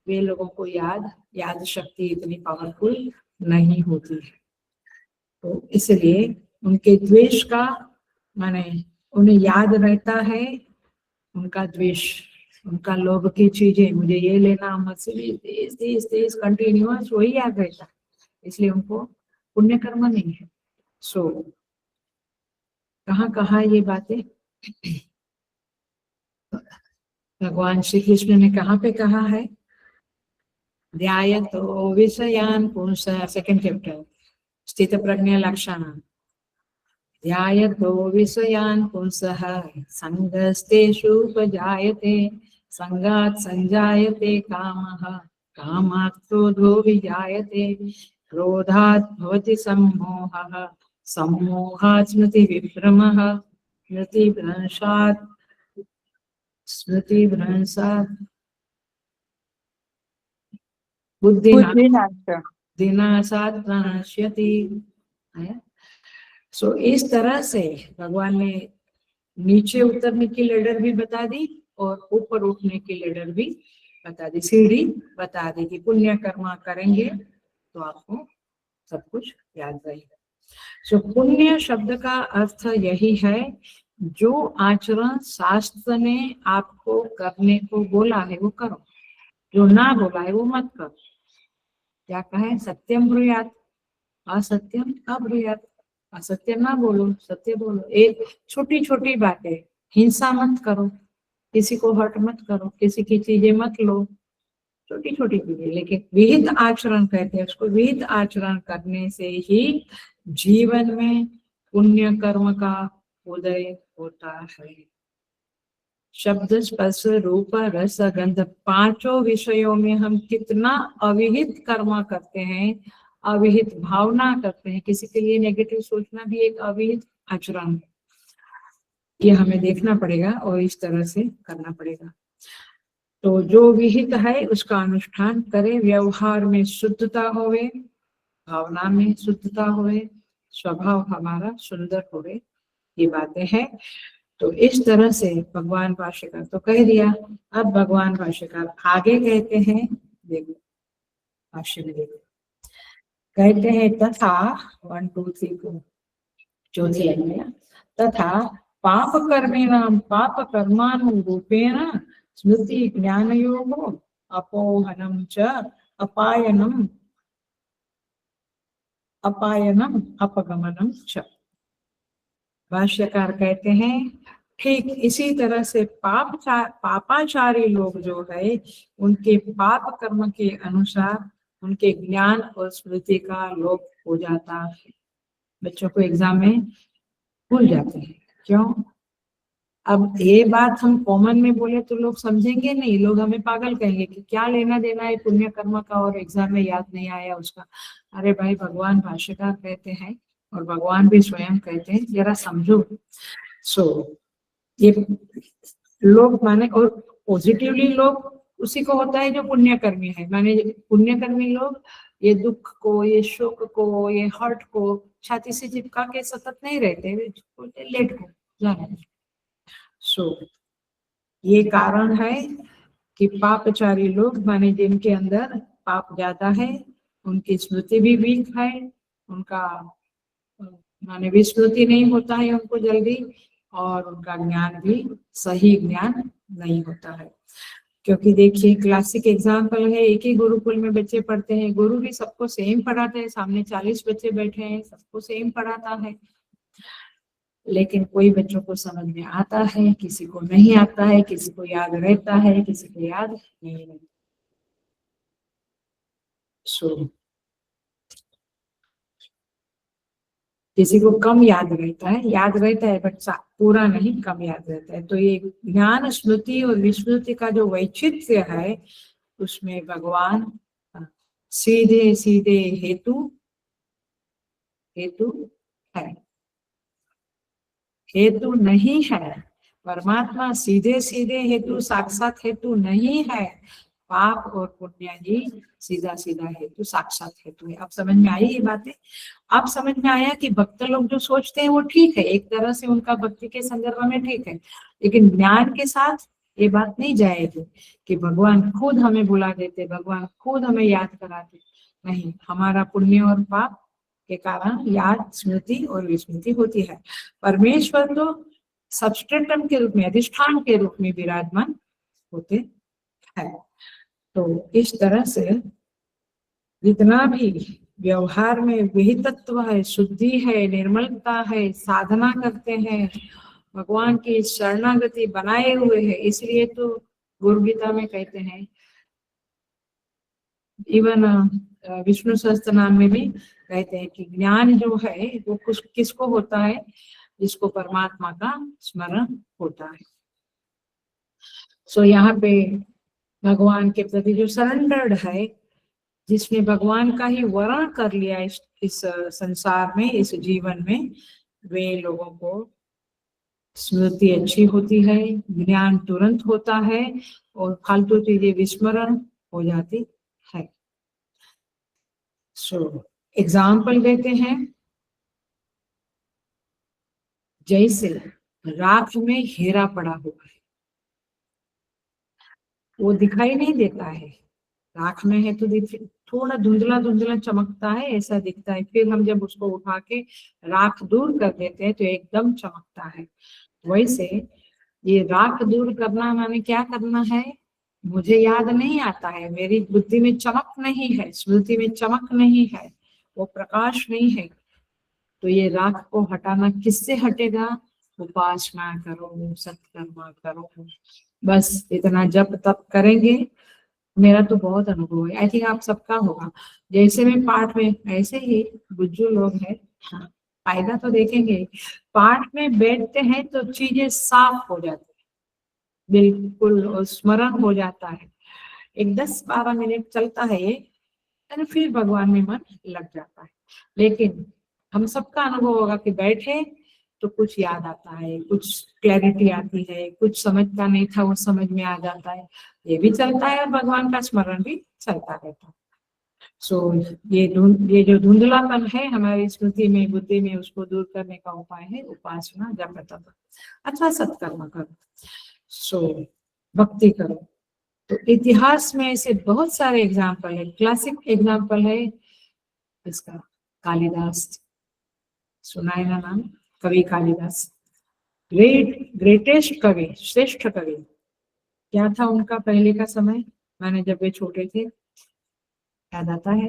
वे लोगों को याद शक्ति इतनी पावरफुल नहीं होती है। तो इसलिए उनके द्वेष का माने उन्हें याद रहता है उनका द्वेष, उनका लोभ की चीजें, मुझे ये लेना, मर्सिडीज कंटिन्यूअस वही याद रहता है, इसलिए उनको पुण्य कर्म नहीं है। सो कहाँ कहाँ ये बातें भगवान श्री कृष्ण ने कहाँ पे कहा है? ध्यायतो विषयान पुंसः, सेकंड चैप्टर, स्थित प्रज्ञ लक्षण। ध्यायतो विषयान पुंसः संगस्तेषुपजायते, संगात् संजायते कामः, कामात् क्रोधो विजायते, क्रोधात् भवति सम्मोहः, सम्मोहात् स्मृतिविभ्रमः, स्मृतिभ्रंशात् बुद्धिनाशात् प्रणश्यति। सो इस तरह से भगवान ने नीचे उतरने की लेडर भी बता दी और ऊपर उठने की लेडर भी बता दी, सीढ़ी बता दी कि पुण्य कर्म करेंगे तो आपको सब कुछ याद रहेगा। सो पुण्य शब्द का अर्थ यही है, जो आचरण शास्त्र ने आपको करने को बोला है वो करो, जो ना बोला है वो मत करो। क्या कहे? सत्यम ब्रूयात असत्यम अब्रूयात, असत्य ना बोलो, सत्य बोलो। एक छोटी छोटी बातें, हिंसा मत करो, किसी को हर्ट मत करो, किसी की चीजें मत लो, छोटी छोटी चीजें, लेकिन विहित आचरण कहते हैं उसको। विहित आचरण करने से ही जीवन में पुण्य कर्म का उदय होता है। शब्द, स्पर्श, रूप, रस, गंध, पांचों विषयों में हम कितना अविहित कर्म करते हैं, अविहित भावना करते हैं। किसी के लिए नेगेटिव सोचना भी एक अविहित आचरण है, ये हमें देखना पड़ेगा और इस तरह से करना पड़ेगा। तो जो विहित है उसका अनुष्ठान करें, व्यवहार में शुद्धता होवे, भावना में शुद्धता होवे, स्वभाव हमारा सुंदर होवे, ये बातें हैं। तो इस तरह से भगवान भाष्यकार तो कह दिया। अब भगवान भाष्यकार आगे कहते हैं, देखो भाष्य में देखो, कहते हैं तथा 1 2 3 4 चौथी लाइन में, तथा पाप कर्मेणां पाप कर्मानुरूपेण स्मृति ज्ञानयोगो अपोहनम च अपायनम अपगमनम च। भाष्यकार कहते हैं ठीक इसी तरह से पापाचारी लोग जो है, उनके पाप कर्म के अनुसार उनके ज्ञान और स्मृति का लोप हो जाता है। बच्चों को एग्जाम में भूल जाते हैं, क्यों? अब ये बात हम कॉमन में बोले तो लोग समझेंगे नहीं, लोग हमें पागल कहेंगे कि क्या लेना देना है पुण्य कर्म का और एग्जाम में याद नहीं आया उसका। अरे भाई, भगवान भाष्यकार कहते हैं और भगवान भी स्वयं कहते हैं, जरा समझो। सो ये लोग माने, और पॉजिटिवली लोग उसी को होता है जो पुण्यकर्मी है। माने पुण्यकर्मी लोग ये दुख को, ये शोक को, ये हर्ट को छाती से चिपका के सतत नहीं रहते, लेट को जाने। सो ये कारण है कि पापचारी लोग माने जिनके अंदर पाप ज्यादा है, उनकी स्मृति भी वीक है, उनका माने विस्मृति नहीं होता है उनको जल्दी, और उनका ज्ञान भी सही ज्ञान नहीं होता है। क्योंकि देखिए क्लासिक एग्जाम्पल है, एक ही गुरुकुल में बच्चे पढ़ते हैं, गुरु भी सबको सेम पढ़ाते हैं, सामने 40 बच्चे बैठे हैं, सबको सेम पढ़ाता है, लेकिन कोई बच्चों को समझ में आता है, किसी को नहीं आता है, किसी को याद रहता है, किसी को याद नहीं रहता। किसी को कम याद रहता है बट पूरा नहीं, कम याद रहता है। तो ये ज्ञान स्मृति और विस्मृति का जो वैचित्र्य है, उसमें भगवान सीधे सीधे हेतु है, हेतु नहीं है। परमात्मा सीधे सीधे हेतु, साक्षात हेतु नहीं है। पाप और पुण्य ही सीधा सीधा हेतु, साक्षात हेतु है। अब समझ में आई ये बातें? अब समझ में आया कि भक्त लोग जो सोचते हैं वो ठीक है, एक तरह से उनका भक्ति के संदर्भ में ठीक है, लेकिन ज्ञान के साथ ये बात नहीं जाएगी कि भगवान खुद हमें बुला देते, भगवान खुद हमें याद कराते। नहीं, हमारा पुण्य और पाप के कारण याद, स्मृति और विस्मृति होती है। परमेश्वर तो सबस्ट्रेटम के रूप में, अधिष्ठान के रूप में विराजमान होते हैं। तो इस तरह से जितना भी व्यवहार में विहितत्व है, शुद्धि है, निर्मलता है, साधना करते हैं, भगवान की शरणागति बनाए हुए है, इसलिए तो गुरु गीता में कहते हैं, इवन विष्णु सहस्त्र नाम में भी कहते हैं कि ज्ञान जो है वो किसको होता है, जिसको परमात्मा का स्मरण होता है। सो यहाँ पे भगवान के प्रति जो सरेंडर्ड है, जिसने भगवान का ही वर्ण कर लिया इस संसार में, इस जीवन में, वे लोगों को स्मृति अच्छी होती है, ज्ञान तुरंत होता है और फालतू चीजें विस्मरण हो जाती है। सो एग्जाम्पल देते हैं, जैसे राख में हीरा पड़ा हुआ है, वो दिखाई नहीं देता है, राख में है तो थोड़ा धुंधला धुंधला चमकता है, ऐसा दिखता है, फिर हम जब उसको उठा के राख दूर कर देते हैं तो एकदम चमकता है। वैसे ये राख दूर करना माने क्या करना है, मुझे याद नहीं आता है, मेरी बुद्धि में चमक नहीं है, स्मृति में चमक नहीं है, वो प्रकाश नहीं है, तो ये राख को हटाना किससे हटेगा? उपासना करो, सत्कर्म करो, बस इतना जप तप करेंगे। मेरा तो बहुत अनुभव है, आई थिंक आप सबका होगा। जैसे मैं पाठ में, ऐसे ही बुज्जू लोग हैं, हाँ, फायदा तो देखेंगे, पाठ में बैठते हैं तो चीजें साफ हो जाती है, बिल्कुल स्मरण हो जाता है, एक 10-12 मिनट चलता है ये, फिर भगवान में मन लग जाता है। लेकिन हम सबका अनुभव होगा कि बैठे तो कुछ याद आता है, कुछ क्लैरिटी आती है, कुछ समझता नहीं था वो समझ में आ जाता है, ये भी चलता है और भगवान का स्मरण भी चलता रहता है। सो ये जो धुंधलापन है हमारी स्मृति में, बुद्धि में, उसको दूर करने का उपाय है उपासना, जप तप अथवा सत्कर्म करो, सो भक्ति करो। तो इतिहास में ऐसे बहुत सारे एग्जाम्पल है, क्लासिक एग्जाम्पल है इसका कालिदास, सुना है ना नाम, कवि कालिदास, ग्रेटेस्ट कवि, श्रेष्ठ कवि। क्या था उनका पहले का समय, मैंने जब वे छोटे थे, याद आता है,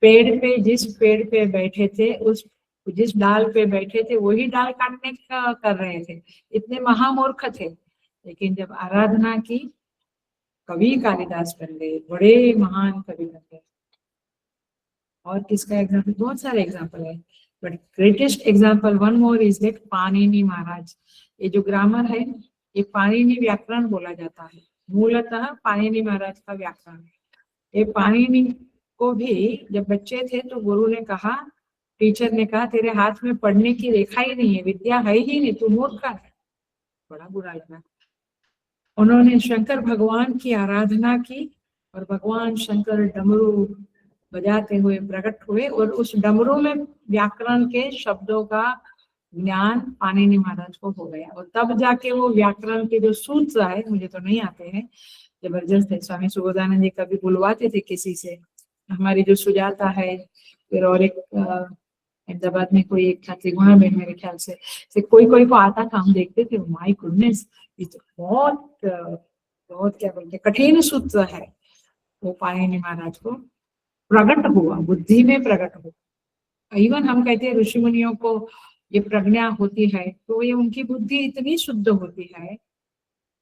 पेड़ पे, जिस पेड़ पे बैठे थे, उस जिस डाल पे बैठे थे वही डाल काटने का कर रहे थे, इतने महामूर्ख थे। लेकिन जब आराधना की, कवि कालिदास बन गए, बड़े महान कवि बन गए। और किसका एग्जाम्पल, बहुत सारे एग्जाम्पल है, but greatest example one more is that Panini Maharaj. ये जो ग्रामर है, ये पाणिनि व्याकरण बोला जाता है, मूलतः पाणिनि महाराज का व्याकरण है। ये पाणिनि को भी जब बच्चे थे तो गुरु ने कहा, टीचर ने कहा, तेरे हाथ में पढ़ने की रेखा ही नहीं है, विद्या है ही नहीं, तू मूर्ख है। बड़ा बुरा लगा। उन्होंने शंकर भगवान की आराधना की और भगवान शंकर डमरू बजाते हुए प्रकट हुए और उस डमरू में व्याकरण के शब्दों का ज्ञान पाणिनि महाराज को हो गया, और तब जाके वो व्याकरण के जो सूत्र है, मुझे तो नहीं आते हैं, जबरदस्त है। स्वामी सुबोधानंद जी कभी बुलवाते थे किसी से, हमारी जो सुजाता है, फिर और एक अहमदाबाद में कोई एक था त्रिगुणा में, मेरे ख्याल से कोई कोई को आता था, हम देखते थे, माय गुडनेस, ये तो बहुत क्या बोलते कठिन सूत्र है। वो पाणिनि महाराज को प्रकट हुआ, बुद्धि में प्रकट हुआ। इवन हम कहते हैं ऋषि मुनियों को ये प्रज्ञा होती है, तो ये उनकी बुद्धि इतनी शुद्ध होती है,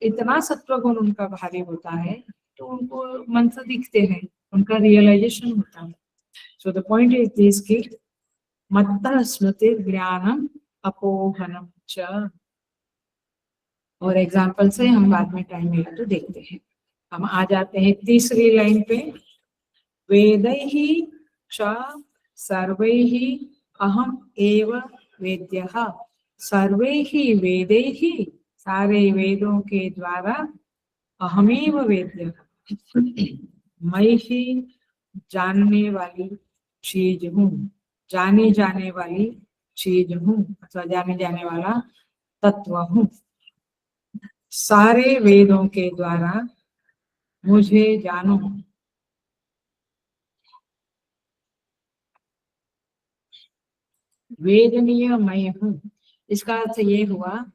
इतना सत्वगुण उनका भारी होता है, तो उनको मंत्र दिखते हैं, उनका रियलाइजेशन होता है। So the point is this कि मत्तः स्मृति ज्ञानम अपोहनम च। और एग्जाम्पल से हम बाद में टाइम मिला तो देखते हैं। हम आ जाते हैं तीसरी लाइन पे, वेदैहि च सर्वैहि अहम एव वेद्यः। सर्वैहि वेदैहि, सारे वेदों के द्वारा, अहमेव वेद्यः, मैं ही जानने वाली चीज हूँ, जानी जाने वाली चीज हूँ, अथवा जाने जाने वाला तत्व हूँ। सारे वेदों के द्वारा मुझे जानो। वेदनीय मैं हूँ, इसका अर्थ ये हुआ,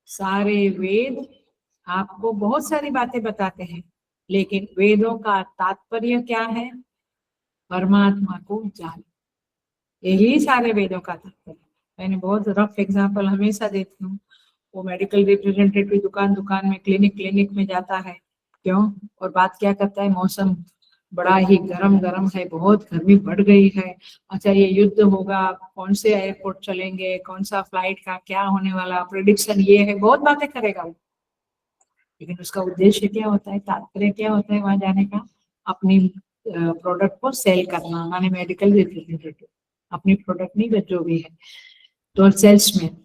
सारे वेद आपको बहुत सारी बातें बताते हैं, लेकिन वेदों का तात्पर्य क्या है? परमात्मा को जान, यही सारे वेदों का तात्पर्य। मैंने बहुत रफ एग्जांपल हमेशा देती हूँ। वो मेडिकल रिप्रेजेंटेटिव दुकान दुकान में, क्लिनिक क्लिनिक में जाता है, क्यों? और बात क्या करता है? मौसम बड़ा ही गरम गरम है, बहुत गर्मी बढ़ गई है, अच्छा ये युद्ध होगा, कौन से एयरपोर्ट चलेंगे, कौन सा फ्लाइट का क्या होने वाला, प्रेडिक्शन ये है, बहुत बातें करेगा वो। लेकिन उसका उद्देश्य क्या होता है, तात्पर्य क्या होता है वहां जाने का? अपनी प्रोडक्ट को सेल करना, माने मेडिकल रिप्रेजेंटेटिव, अपनी प्रोडक्ट नहीं, जो भी है, तो सेल्समैन।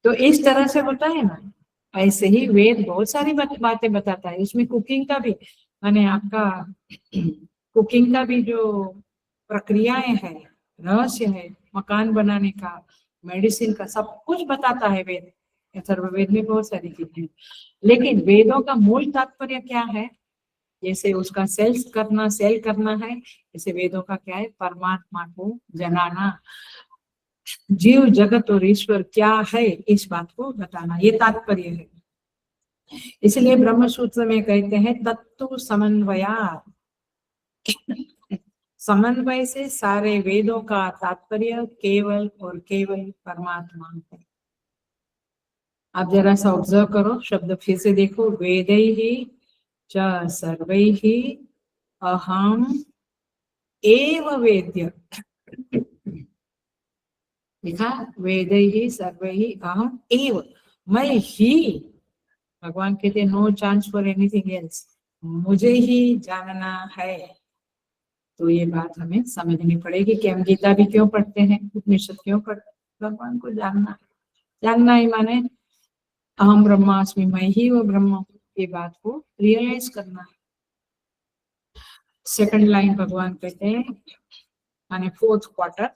तो इस तरह से होता है ना, ऐसे ही वेद बहुत सारी बातें बताता है। इसमें कुकिंग का भी, माने आपका कुकिंग का भी जो प्रक्रियाएं है, रहस्य है, मकान बनाने का, मेडिसिन का, सब कुछ बताता है वेद। अथर्ववेद में बहुत सारी चीजें, लेकिन वेदों का मूल तात्पर्य क्या है? जैसे उसका सेल करना है, जैसे वेदों का क्या है? परमात्मा को जनाना, जीव जगत और ईश्वर क्या है इस बात को बताना, ये तात्पर्य है। इसलिए ब्रह्म सूत्र में कहते हैं तत्व समन्वया, समन्वय से सारे वेदों का तात्पर्य केवल और केवल परमात्मा है। आप जरा सा ऑब्जर्व करो, शब्द फिर से देखो, वेदैहि च सर्वैहि अहम एव वेद्य। लिखा, वेदैहि सर्वैहि अहम एव, मैं ही। भगवान कहते no chance for anything else, मुझे ही जानना है। तो ये बात हमें समझनी पड़ेगी कि हम गीता भी क्यों पढ़ते हैं, उपनिषद क्यों पढ़ते हैं? भगवान को जानना, जानना ही माने अहम ब्रह्मास्मि, मैं ही वो ब्रह्म हूँ, ये बात को रियलाइज करना है। सेकंड लाइन भगवान कहते हैं, माने फोर्थ क्वार्टर,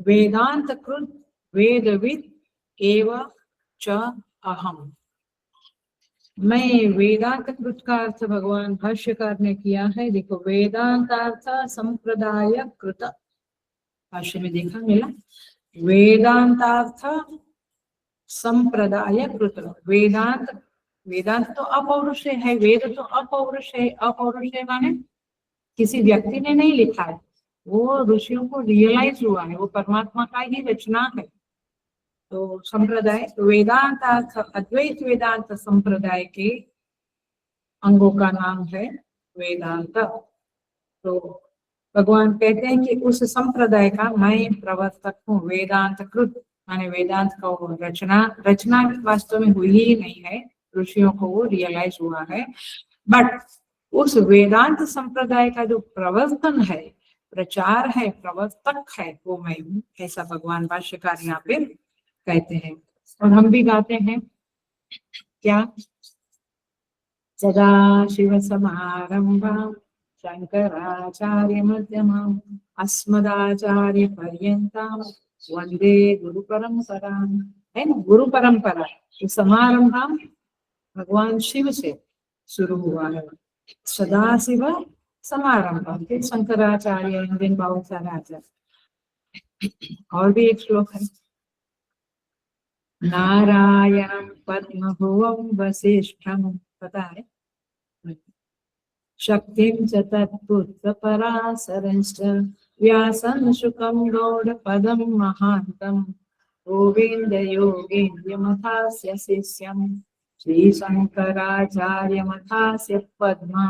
वेदांत कृत वेदविद एव च अहम। मैं वेदांत कृत का अर्थ भगवान भाष्यकार ने किया है, देखो, वेदांतार्थ संप्रदाय कृत, भाष्य में देखा मिला, वेदांतार्थ संप्रदाय कृत। वेदांत, वेदांत तो अपौरुष है, वेद तो अपौरुष है। अपौरुष है माने किसी व्यक्ति ने नहीं लिखा है, वो ऋषियों को रियलाइज हुआ है, वो परमात्मा का ही रचना है। तो संप्रदाय, वेदांत अर्थ अद्वैत वेदांत संप्रदाय के अंगों का नाम है वेदांत। तो भगवान कहते हैं कि उस संप्रदाय का मैं प्रवर्तक हूँ। वेदांत कृत माने वेदांत का वो रचना वास्तव में हुई ही नहीं है, ऋषियों को वो रियलाइज हुआ है, बट उस वेदांत संप्रदाय का जो प्रवर्तन है, प्रचार है, प्रवर्तक है, वो मैं हूँ, ऐसा भगवान भाष्यकार यहाँ पे कहते हैं। और हम भी गाते हैं क्या, सदाशिव समारंभां शंकराचार्य मध्यमाम् अस्मदाचार्य पर्यंतां वंदे गुरु परंपरां। है ना, गुरु परंपरा। ये समारंभा भगवान शिव से शुरू हुआ है, सदाशिव समारंभ, फिर शंकराचार्य, इन दिन बहुत सारे आचार्य। और भी एक श्लोक है, नारायणं पद्मभुवं वसिष्ठं, पता है, शक्तिं च तत्पुत्रपराशरंश्च व्यासं शुकं गौडपदं महान्तं गोविन्दयोगेन्द्रमथास्य शिष्यं श्रीशङ्कराचार्यमथास्य पद्मा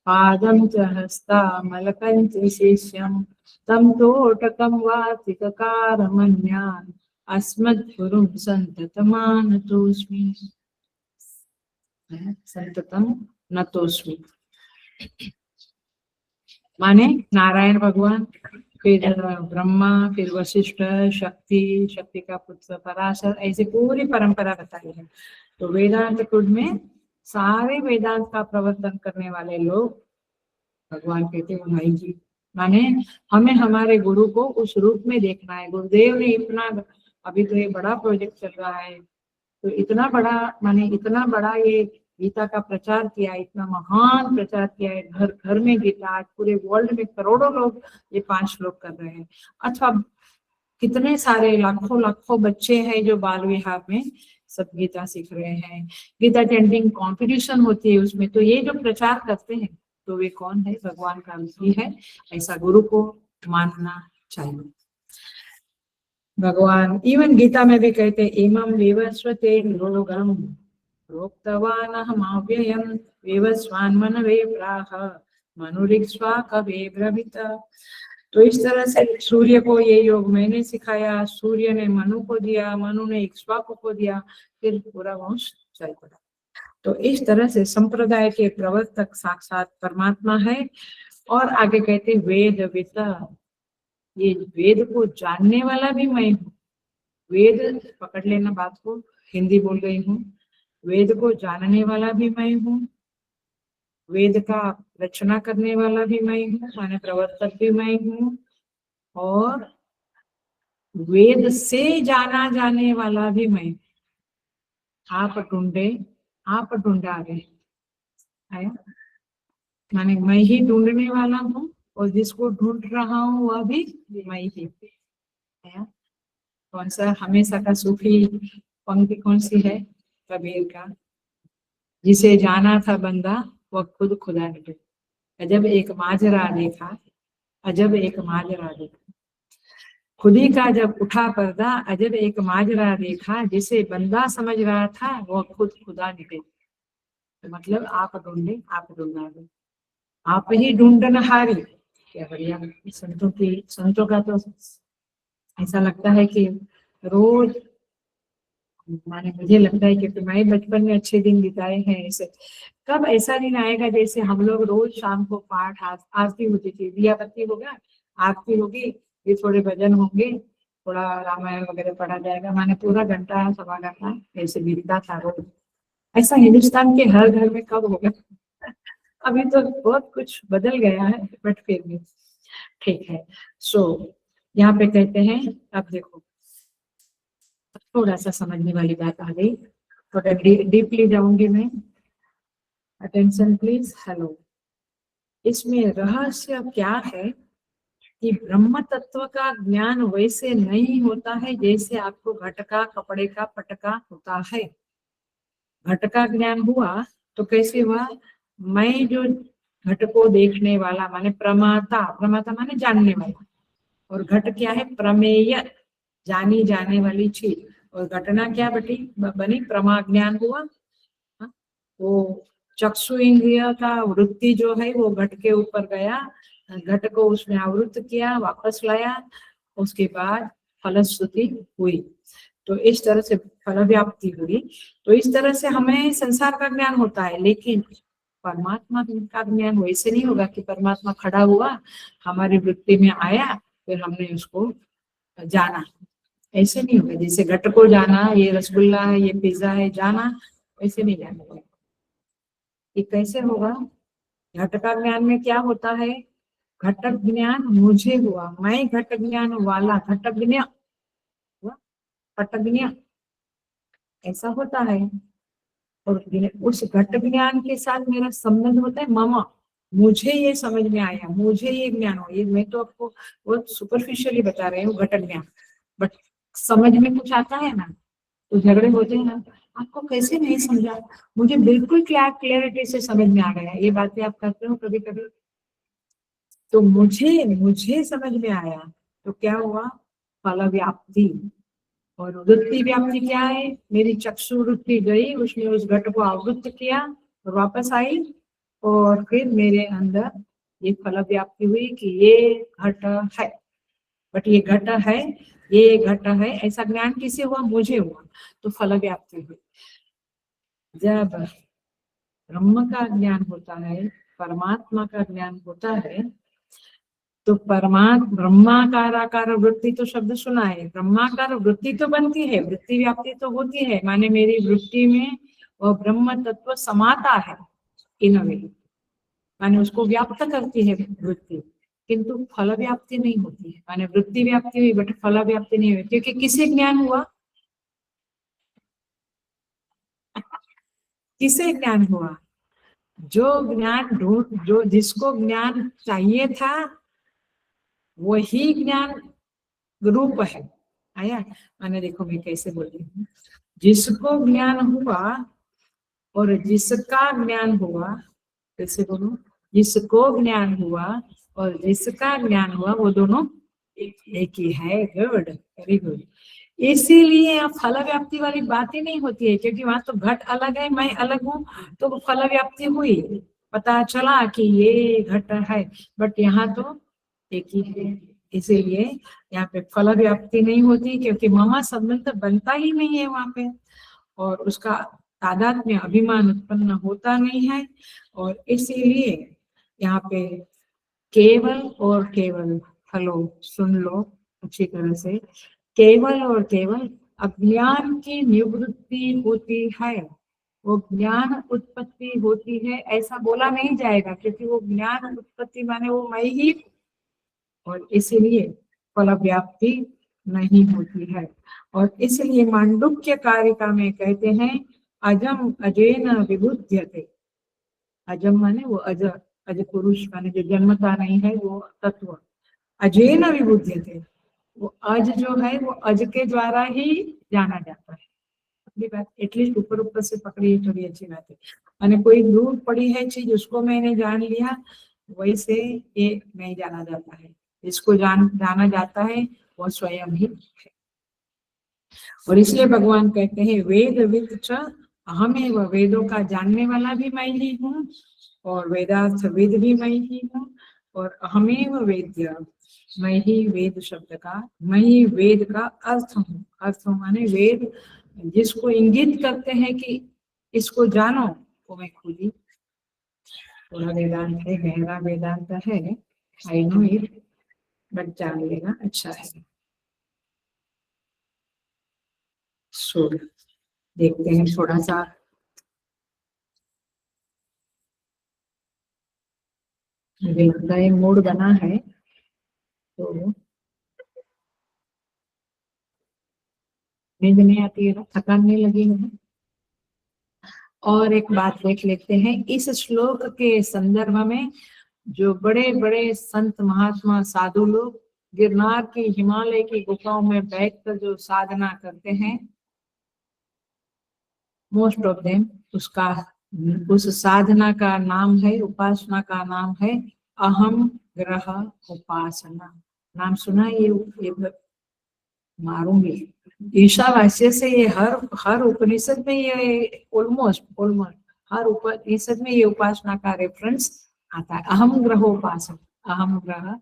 पादं च हस्तामलकं च शिष्यं तं तोटकं वातिककारमन्यान् अस्मद्गुरुं सन्ततमानतोऽस्मि, संततम नतोस्मि। माने नारायण भगवान, फिर ब्रह्मा, फिर वशिष्ठ, शक्ति, शक्ति का पुत्र पराशर, ऐसे पूरी परंपरा बताई है। तो वेदांत कुल में सारे वेदांत का प्रवर्तन करने वाले लोग भगवान कहते हैं भाई जी। माने हमें हमारे गुरु को उस रूप में देखना है। गुरुदेव ने इतना, अभी तो ये बड़ा प्रोजेक्ट चल रहा है, तो इतना बड़ा, माने इतना बड़ा ये गीता का प्रचार किया, इतना महान प्रचार किया है, घर घर में गीता, आज पूरे वर्ल्ड में करोड़ों लोग ये 5 श्लोक कर रहे हैं। अच्छा, कितने सारे लाखों लाखों बच्चे हैं जो बाल विहार में सब गीता सीख रहे हैं, गीता चैंटिंग कंपटीशन होती है उसमें। तो ये जो प्रचार करते हैं तो वे कौन है? भगवान का ही है। ऐसा गुरु को मानना चाहिए। भगवान इवन गीता में भी कहते इमं विवस्वते रोगम प्रोक्तवानहमव्ययं विवस्वान्मनवे प्राह मनुरिक्ष्वा कवे ब्रवीत। तो इस तरह से सूर्य को ये योग मैंने सिखाया, सूर्य ने मनु को दिया, मनु ने इक्ष्वाकु को दिया, फिर पूरा वंश चल पड़ा। तो इस तरह से संप्रदाय के प्रवर्तक साक्षात परमात्मा है। और आगे कहते वेदवित, ये वेद को जानने वाला भी मैं हूँ। वेद पकड़ लेना बात को, हिंदी बोल रही हूँ। वेद को जानने वाला भी मैं हूँ, वेद का रचना करने वाला भी मैं हूँ, माने प्रवर्तक भी मैं हूँ, और वेद से जाना जाने वाला भी मैं हूँ। आप ढूंढे, आप ढूंढा गए, माने मैं ही ढूंढने वाला हूँ, और जिसको ढूंढ रहा हूँ वह भी मैं ही। कौन सा हमेशा का सूफी पंक्ति कौन सी है? कबीर का, जिसे जाना था बंदा वह खुद खुदा निकले। अजब एक माजरा देखा, अजब एक माजरा देखा, खुदी का जब उठा पर्दा, अजब एक माजरा देखा, जिसे बंदा समझ रहा था वह खुद खुदा निकले। तो मतलब आप ढूंढे, आप ढूंढा दे, आप ही ढूंढनहारी। क्या बढ़िया। संतों का तो ऐसा लगता है कि रोज, माने मुझे लगता है कि मैं बचपन में अच्छे दिन बिताए हैं ऐसे। कब ऐसा दिन आएगा जैसे हम लोग रोज शाम को पाठ, आरती होती थी, दिया बत्ती होगा, आरती होगी, ये थोड़े भजन होंगे, थोड़ा रामायण वगैरह पढ़ा जाएगा, माने पूरा घंटा सवा घंटा ऐसे बीतता था रोज। ऐसा हिंदुस्तान के हर घर में कब होगा? अभी तो बहुत कुछ बदल गया है, बट फिर भी ठीक है। सो यहाँ पे कहते हैं, अब देखो थोड़ा सा समझने वाली बात आ गई, थोड़ा डीपली जाऊंगी मैं। Attention please. हेलो। इसमें रहस्य क्या है कि ब्रह्म तत्व का ज्ञान वैसे नहीं होता है जैसे आपको घट का, कपड़े का, पटका होता है। घट का ज्ञान हुआ तो कैसे हुआ? मैं जो घट को देखने वाला, माने प्रमाता, प्रमाता माने जानने वाला, और घट क्या है? प्रमेय, जानी जाने वाली चीज। और घटना क्या बनी? प्रमा ज्ञान हुआ। हाँ? वो चक्षु इंद्रिय का वृत्ति जो है वो घट के ऊपर गया, घट को उसने आवृत किया, वापस लाया, उसके बाद फलश्रुति हुई। तो इस तरह से फल व्याप्ति हुई। तो इस तरह से हमें संसार का ज्ञान होता है, लेकिन परमात्मा का ज्ञान वैसे नहीं होगा कि परमात्मा खड़ा हुआ, हमारी वृत्ति में आया, फिर हमने उसको जाना। ऐसे नहीं होगा जैसे घट को जाना, ये रसगुल्ला है, ये पिज्जा है, जाना, वैसे नहीं जाना। ये कैसे होगा? घट का ज्ञान में क्या होता है? घटक ज्ञान मुझे हुआ, मैं घट ज्ञान वाला, घटज्ञ हुआ, पटज्ञ, ऐसा होता है। और उस घट ज्ञान के साथ मेरा संबंध होता है मम, मुझे ये समझ में आया, मुझे ये ज्ञान हो, ये मैं तो आपको बहुत सुपरफिशियली बता रही हूँ घटक ज्ञान, बट समझ में कुछ आता है ना, तो झगड़े होते हैं ना, आपको कैसे नहीं समझा, मुझे बिल्कुल क्लियरिटी से समझ में आ गया, ये बातें आप करते हो कभी कभी, तो मुझे मुझे समझ में आया, तो क्या हुआ, फल व्याप्ति। और वृत्ति व्याप्ति क्या है, मेरी चक्षु वृत्ति गई, उसने उस घट को आवृत्त किया और वापस आई, और फिर मेरे अंदर ये फल व्याप्ति हुई कि ये घट है, बट ये घट है, ये घट है, ऐसा ज्ञान किसे हुआ, मुझे हुआ, तो फल व्याप्ति हुई। जब ब्रह्म का ज्ञान होता है, परमात्मा का ज्ञान होता है, तो ब्रह्माकार आकार वृत्ति तो शब्द सुना है, ब्रह्माकार वृत्ति तो बनती है, वृत्ति व्याप्ति तो होती है, माने मेरी वृत्ति में वह ब्रह्म तत्व समाता है इन वे, माने उसको व्याप्त करती है वृत्ति, किंतु फल व्याप्ति नहीं होती है, माने वृत्ति व्याप्ति हुई बट फल व्याप्ति नहीं हुई, क्योंकि किसे ज्ञान हुआ, किसे ज्ञान हुआ, जो ज्ञान ढूंढ, जो जिसको ज्ञान चाहिए था वही ज्ञान रूप है, आया, मैंने देखो मैं कैसे बोल रही हूँ, जिसको ज्ञान हुआ और जिसका ज्ञान हुआ, कैसे बोलूं, जिसको ज्ञान हुआ और जिसका ज्ञान हुआ वो दोनों एक ही है, गुड, वेरी गुड। इसीलिए अब फल व्याप्ति वाली बात ही नहीं होती है, क्योंकि वहां तो घट अलग है, मैं अलग हूँ, तो फल व्याप्ति हुई, पता चला कि ये घट है, बट यहाँ तो एक ही है, इसीलिए यहाँ पे फल व्याप्ति नहीं होती, क्योंकि ममा संबंध बनता ही नहीं है वहां पे, और उसका तादात्म्य अभिमान उत्पन्न होता नहीं है, और इसीलिए यहाँ पे केवल और केवल, हेलो सुन लो अच्छी तरह से, केवल और केवल अज्ञान की निवृत्ति होती है, वो ज्ञान उत्पत्ति होती है ऐसा बोला नहीं जाएगा, क्योंकि वो ज्ञान उत्पत्ति माने वो मैं ही, और इसीलिए फल व्याप्ति नहीं होती है, और इसलिए मांडुक्य कारिका में कहते हैं अजम अजेन विबुध्यते, अजम माने वो अज, अज पुरुष माने जो जन्मता नहीं है वो तत्व, अजेन विबुध्यते, वो अज जो है वो अज के द्वारा ही जाना जाता है, अपनी बात एटलीस्ट ऊपर ऊपर से पकड़ी थोड़ी अच्छी बात है, मैंने कोई दूर पड़ी है चीज उसको मैंने जान लिया, वैसे ये नहीं जाना जाता है, इसको जाना जाता है वो स्वयं ही है, और इसलिए भगवान कहते हैं वेद विद च अहमेव, वेदों का जानने वाला भी मैं ही हूँ, और वेदार्थ वेद भी मैं ही हूँ, और अहमेव वेद्य, मैं ही वेद शब्द का, मैं ही वेद का अर्थ हूँ, अर्थ माने वेद जिसको इंगित करते हैं कि इसको जानो, वो मैं खुद ही, थोड़ा वेदांत है, गहरा वेदांत है, आई नो इट, बट जान लेना अच्छा है। सो देखते हैं थोड़ा सा, मुझे लगता है मूड बना है, तो नींद नहीं आती है ना, थकान नहीं लगी है, और एक बात देख लेते हैं इस श्लोक के संदर्भ में, जो बड़े बड़े संत महात्मा साधु लोग गिरनार की हिमालय की गुफाओं में बैठकर जो साधना करते हैं, मोस्ट ऑफ देम, उसका उस साधना का नाम है, उपासना का नाम है अहम ग्रह उपासना, नाम सुना ये मारूंगी, ईशावास्य से ये हर उपनिषद में ये ऑलमोस्ट हर उपनिषद में ये उपासना का रेफरेंस आता है, अहम ग्रहोपासना, अहम ग्रह,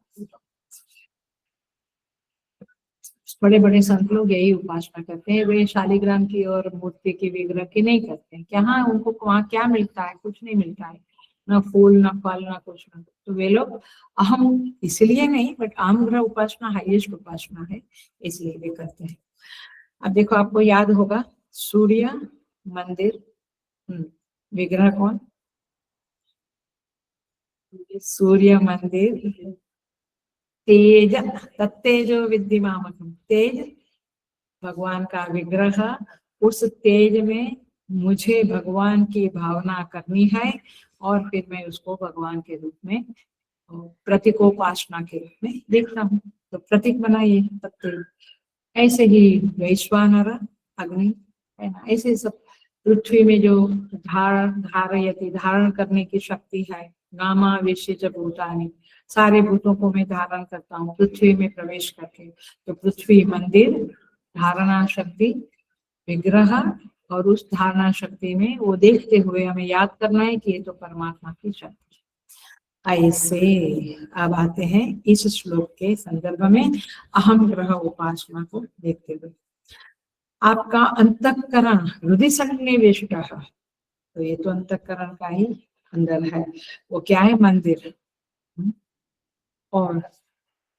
बड़े बड़े संत लोग यही उपासना करते हैं, वे शालिग्राम की और मूर्ति की विग्रह की नहीं करते हैं, क्या हाँ उनको वहाँ क्या मिलता है, कुछ नहीं मिलता है, ना फूल ना फल ना कुछ ना, तो वे लोग अहम इसलिए नहीं, बट अहम ग्रह उपासना हाईएस्ट उपासना है, इसलिए वे करते हैं। अब देखो आपको याद होगा सूर्य मंदिर, विग्रह कौन, सूर्य मंदिर, तेज, तत्तेजो विद्धिमामकम, तेज भगवान का विग्रह, उस तेज में मुझे भगवान की भावना करनी है और फिर मैं उसको भगवान के रूप में प्रतीकोपासना के रूप में देखता हूँ। तो प्रतीक बनाइए पत्ते। ऐसे ही वैश्वानर अग्नि है ना, ऐसे सब पृथ्वी में जो धारयति धारण करने की शक्ति है। नामा विशेष भूतानि, सारे भूतों को मैं धारण करता हूँ पृथ्वी में प्रवेश करके। तो पृथ्वी मंदिर, धारणा शक्ति, विग्रह, और उस धारणा शक्ति में वो देखते हुए हमें याद करना है कि ये तो परमात्मा की शक्ति। ऐसे अब आते हैं इस श्लोक के संदर्भ में अहम ग्रह उपासना को देखते हुए। आपका अंतःकरण हृदय सन्निविष्ट, तो ये तो अंतःकरण का ही अंदर है। वो क्या है? मंदिर। और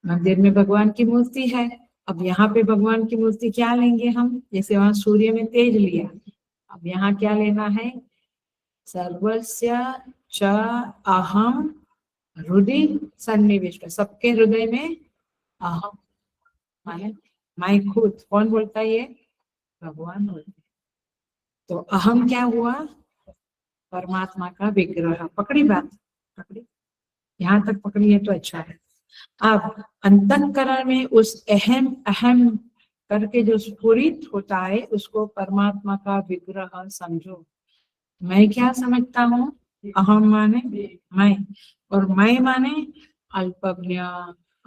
मंदिर में भगवान की मूर्ति है। अब यहाँ पे भगवान की मूर्ति क्या लेंगे हम? जैसे वहां सूर्य में तेज लिया, अब यहाँ क्या लेना है? सर्वस्य च अहम हृदय सन्निविष्ट, सबके हृदय में अहम माने मैं खुद। कौन बोलता है ये? भगवान बोलते। तो अहम क्या हुआ? परमात्मा का विग्रह। पकड़ी बात? पकड़ी? यहाँ तक पकड़ी है तो अच्छा है। अब अंतःकरण में उस अहम अहम करके जो स्फुरित होता है उसको परमात्मा का विग्रह समझो। मैं क्या समझता हूँ? अहम माने मैं, और मैं माने अल्पज्ञ,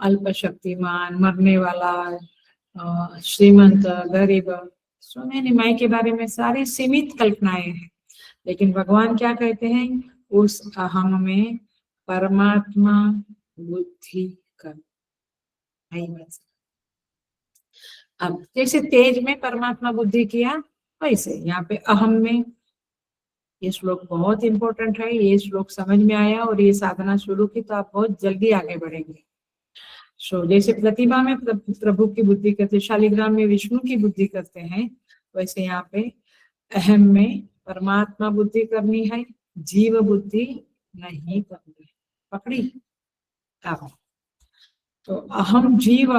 अल्प शक्तिमान, मरने वाला, श्रीमंत, गरीब। सुने नहीं, मैं के बारे में सारी सीमित कल्पनाएं हैं। लेकिन भगवान क्या कहते हैं? उस अहम में परमात्मा बुद्धि कर। अब जैसे तेज में परमात्मा बुद्धि किया, वैसे यहाँ पे अहम में। ये श्लोक बहुत इंपॉर्टेंट है। ये श्लोक समझ में आया और ये साधना शुरू की तो आप बहुत जल्दी आगे बढ़ेंगे। सो जैसे प्रतिभा में प्रभु की बुद्धि करते, शालिग्राम में विष्णु की बुद्धि करते हैं, वैसे यहाँ पे अहम में परमात्मा बुद्धि करनी है, जीव बुद्धि नहीं करनी है। पकड़ी? अब तो अहम जीव,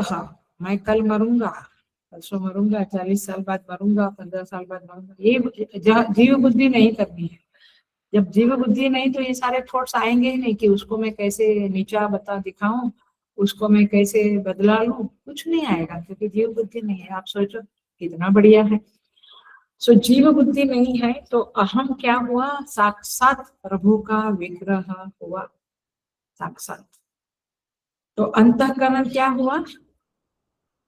मैं कल मरूंगा, परसों मरूंगा, 40 साल बाद मरूंगा, 15 साल बाद मरूंगा, ये जीव बुद्धि नहीं करनी है। जब जीव बुद्धि नहीं तो ये सारे थॉट्स आएंगे ही नहीं कि उसको मैं कैसे नीचा बता दिखाऊं, उसको मैं कैसे बदला लूं, कुछ नहीं आएगा क्योंकि जीव बुद्धि नहीं है। आप सोचो कितना बढ़िया है। सो जीव बुद्धि नहीं है तो अहम क्या हुआ? साक्षात प्रभु का विग्रह हुआ, साक्षात। तो अंतःकरण क्या हुआ?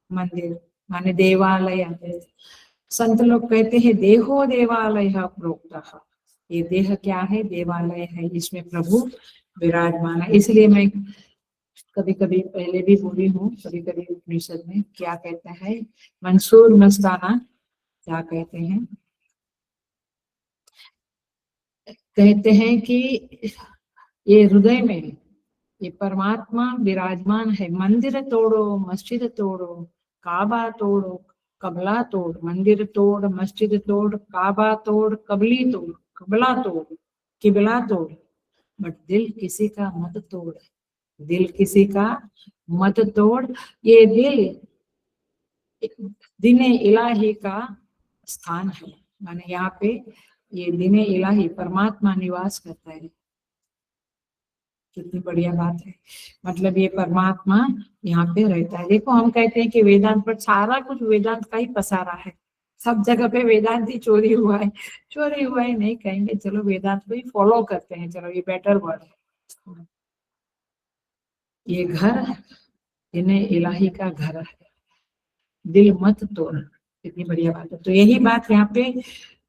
मंदिर माने देवालय। संत लोग कहते हैं देहो देवालय प्रोक्त। ये देह क्या है? देवालय है, इसमें प्रभु विराजमान है। इसलिए मैं कभी कभी पहले भी बोली हूँ, कभी कभी उपनिषद में क्या कहता है मंसूर मस्ताना, क्या कहते हैं? कहते हैं कि ये हृदय में ये परमात्मा विराजमान है। मंदिर तोड़ो, मस्जिद तोड़ो, काबा तोड़ो, कबला तोड़, मंदिर तोड़, मस्जिद तोड़, काबा तोड़, कबली तोड़, कबला तोड़, किबला तोड़, बट दिल किसी का मत तोड़। दिल किसी का मत तोड़। ये दिल दिने इलाही का स्थान है, माने यहाँ पे ये दिने इलाही परमात्मा निवास करता है। कितनी बढ़िया बात है। मतलब ये परमात्मा यहाँ पे रहता है। देखो हम कहते हैं कि वेदांत पर सारा कुछ वेदांत का ही पसारा है, सब जगह पे वेदांत ही चोरी हुआ है। चोरी हुआ है नहीं कहेंगे, चलो वेदांत को ही फॉलो करते हैं, चलो ये बेटर वर्ड है। ये घर इन्हें इलाही का घर है, दिल मत तोड़। कितनी बढ़िया बात है। तो यही बात यहाँ पे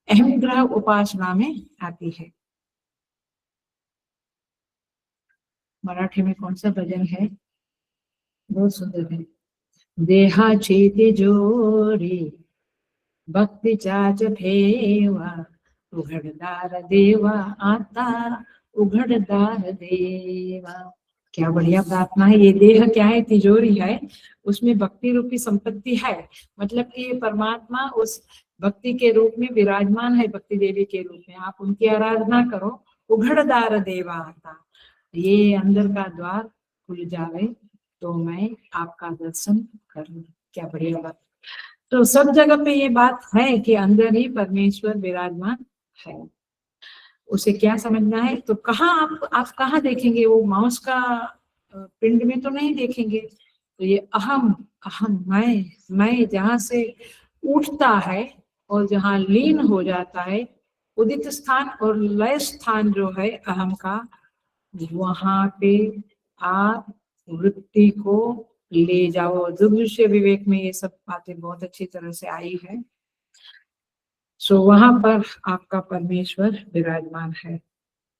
अहम ग्रह उपासना में आती है। मराठी में कौन सा भजन है? बहुत सुंदर है। देहा चेती जोरी भक्ती चाच ठेवा, उघडदार देवा आता, उघडदार देवा। क्या बढ़िया प्रार्थना है। ये देह क्या है? तिजोरी है, उसमें भक्ति रूपी संपत्ति है। मतलब कि ये परमात्मा उस भक्ति के रूप में विराजमान है, भक्ति देवी के रूप में। आप उनकी आराधना करो। उघड़दार देवा आता, ये अंदर का द्वार खुल जावे तो मैं आपका दर्शन करूं। क्या बढ़िया बात। तो सब जगह पे ये बात है कि अंदर ही परमेश्वर विराजमान है। उसे क्या समझना है, तो कहाँ आप कहाँ देखेंगे, वो मांस का पिंड में तो नहीं देखेंगे। तो ये अहम, अहम मैं जहाँ से उठता है और जहाँ लीन हो जाता है, उदित स्थान और लय स्थान जो है अहम का, वहां पे आप वृत्ति को ले जाओ। दृश्य विवेक में ये सब बातें बहुत अच्छी तरह से आई है। सो वहां पर आपका परमेश्वर विराजमान है।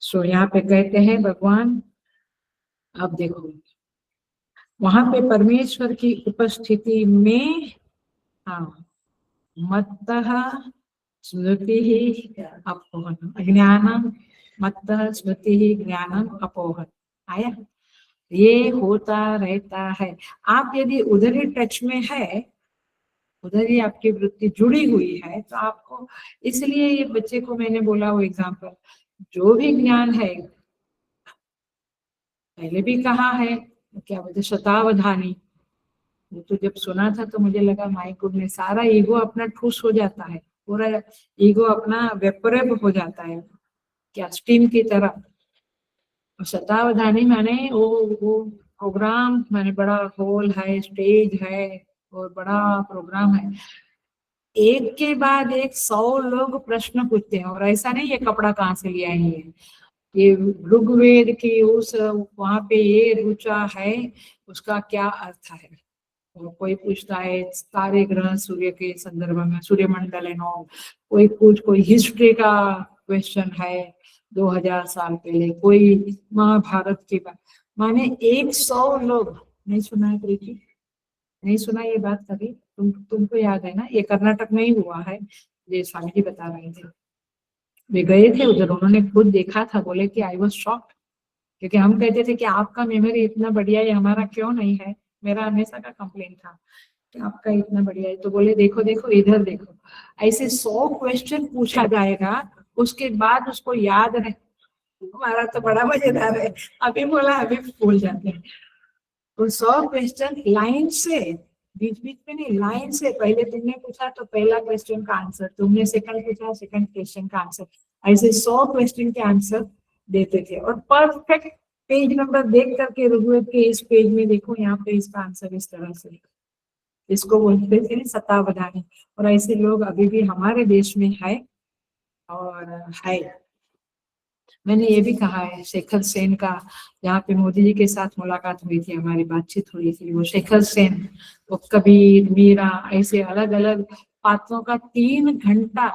सो यहाँ पे कहते हैं भगवान, अब देखो वहां पे परमेश्वर की उपस्थिति में, हाँ, मत्तः स्मृति अपोहन, ज्ञानम, मत्तः स्मृति ज्ञानम अपोहन, आया। ये होता रहता है। आप यदि उधर ही टच में है, उधर ही आपकी वृत्ति जुड़ी हुई है, तो आपको, इसलिए ये बच्चे को मैंने बोला वो एग्जाम्पल, जो भी ज्ञान है, पहले भी कहा है, क्या बोलते शतावधानी, वो तो जब सुना था तो मुझे लगा माय गुडनेस, सारा ईगो अपना ठूस हो जाता है, पूरा ईगो अपना वेपोरेब हो जाता है, क्या स्टीम की तरह। शतावधानी माने वो प्रोग्राम, माने बड़ा हॉल है, स्टेज है और बड़ा प्रोग्राम है, एक के बाद एक 100 लोग प्रश्न पूछते हैं, और ऐसा नहीं ये कपड़ा कहाँ से ले आएंगे, ये ऋग्वेद की उस वहां पे ये रुचा है, उसका क्या अर्थ है। और कोई पूछता है तारे ग्रह सूर्य के संदर्भ में, सूर्यमंडल है नो, कोई हिस्ट्री का क्वेश्चन है 2000 साल पहले, कोई महाभारत की बात, माने 100 लोग। नहीं सुना है प्रीति, नहीं सुना ये बात कभी, तुमको याद है ना, ये कर्नाटक में ही हुआ है, ये स्वामी जी बता रहे थे। वे गए थे उधर, उन्होंने खुद देखा था, बोले कि आई वॉज शॉक्ड, क्योंकि हम कहते थे कि आपका मेमोरी इतना बढ़िया है, हमारा क्यों नहीं है। मेरा हमेशा का कंप्लेन था कि आपका इतना बढ़िया है, तो बोले देखो देखो इधर देखो, ऐसे 100 क्वेश्चन पूछा जाएगा, उसके बाद उसको याद रहे। हमारा तो बड़ा मजेदार है, अभी बोला अभी भूल जाते हैं। तो 100 क्वेश्चन लाइन से, बीच बीच में नहीं, लाइन से, पहले तुमने पूछा तो पहला क्वेश्चन का आंसर, तुमने सेकंड पूछा सेकंड क्वेश्चन का आंसर, ऐसे 100 क्वेश्चन के आंसर देते थे, और परफेक्ट पेज नंबर देख करके ऋग्वेद के इस पेज में देखो, यहाँ पे इसका आंसर इस तरह से, इसको बोलते थे शतावधानी। और ऐसे लोग अभी भी हमारे देश में है, और है। मैंने ये भी कहा है, शेखर सेन का, यहाँ पे मोदी जी के साथ मुलाकात हुई थी, हमारी बातचीत हुई थी, वो शेखर सेन, वो कबीर, मीरा, ऐसे अलग अलग पात्रों का 3 घंटा,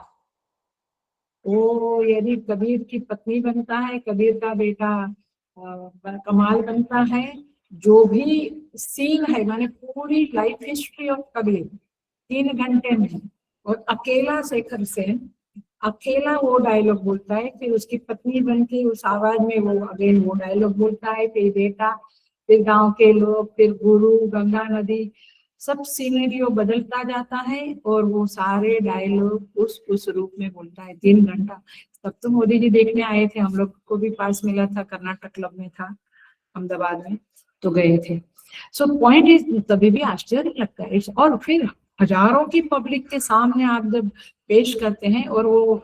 वो यदि कबीर की पत्नी बनता है, कबीर का बेटा कमाल बनता है, जो भी सीन है, माने पूरी लाइफ हिस्ट्री ऑफ कबीर 3 घंटे में, और अकेला शेखर सेन, अकेला वो डायलॉग बोलता है, फिर उसकी पत्नी बनती उस आवाज में वो अगेन वो डायलॉग बोलता है, फिर बेटा, फिर गांव के लोग, फिर गुरु, गंगा नदी, सब सीनेरियो बदलता जाता है, और वो सारे डायलॉग उस रूप में बोलता है 3 घंटा। तब तो मोदी जी देखने आए थे, हम लोग को भी पास मिला था, कर्नाटक क्लब में था अहमदाबाद में, तो गए थे। सो पॉइंट इज, तभी भी आश्चर्य लगता है, और फिर हजारों की पब्लिक के सामने आप जब पेश करते हैं, और वो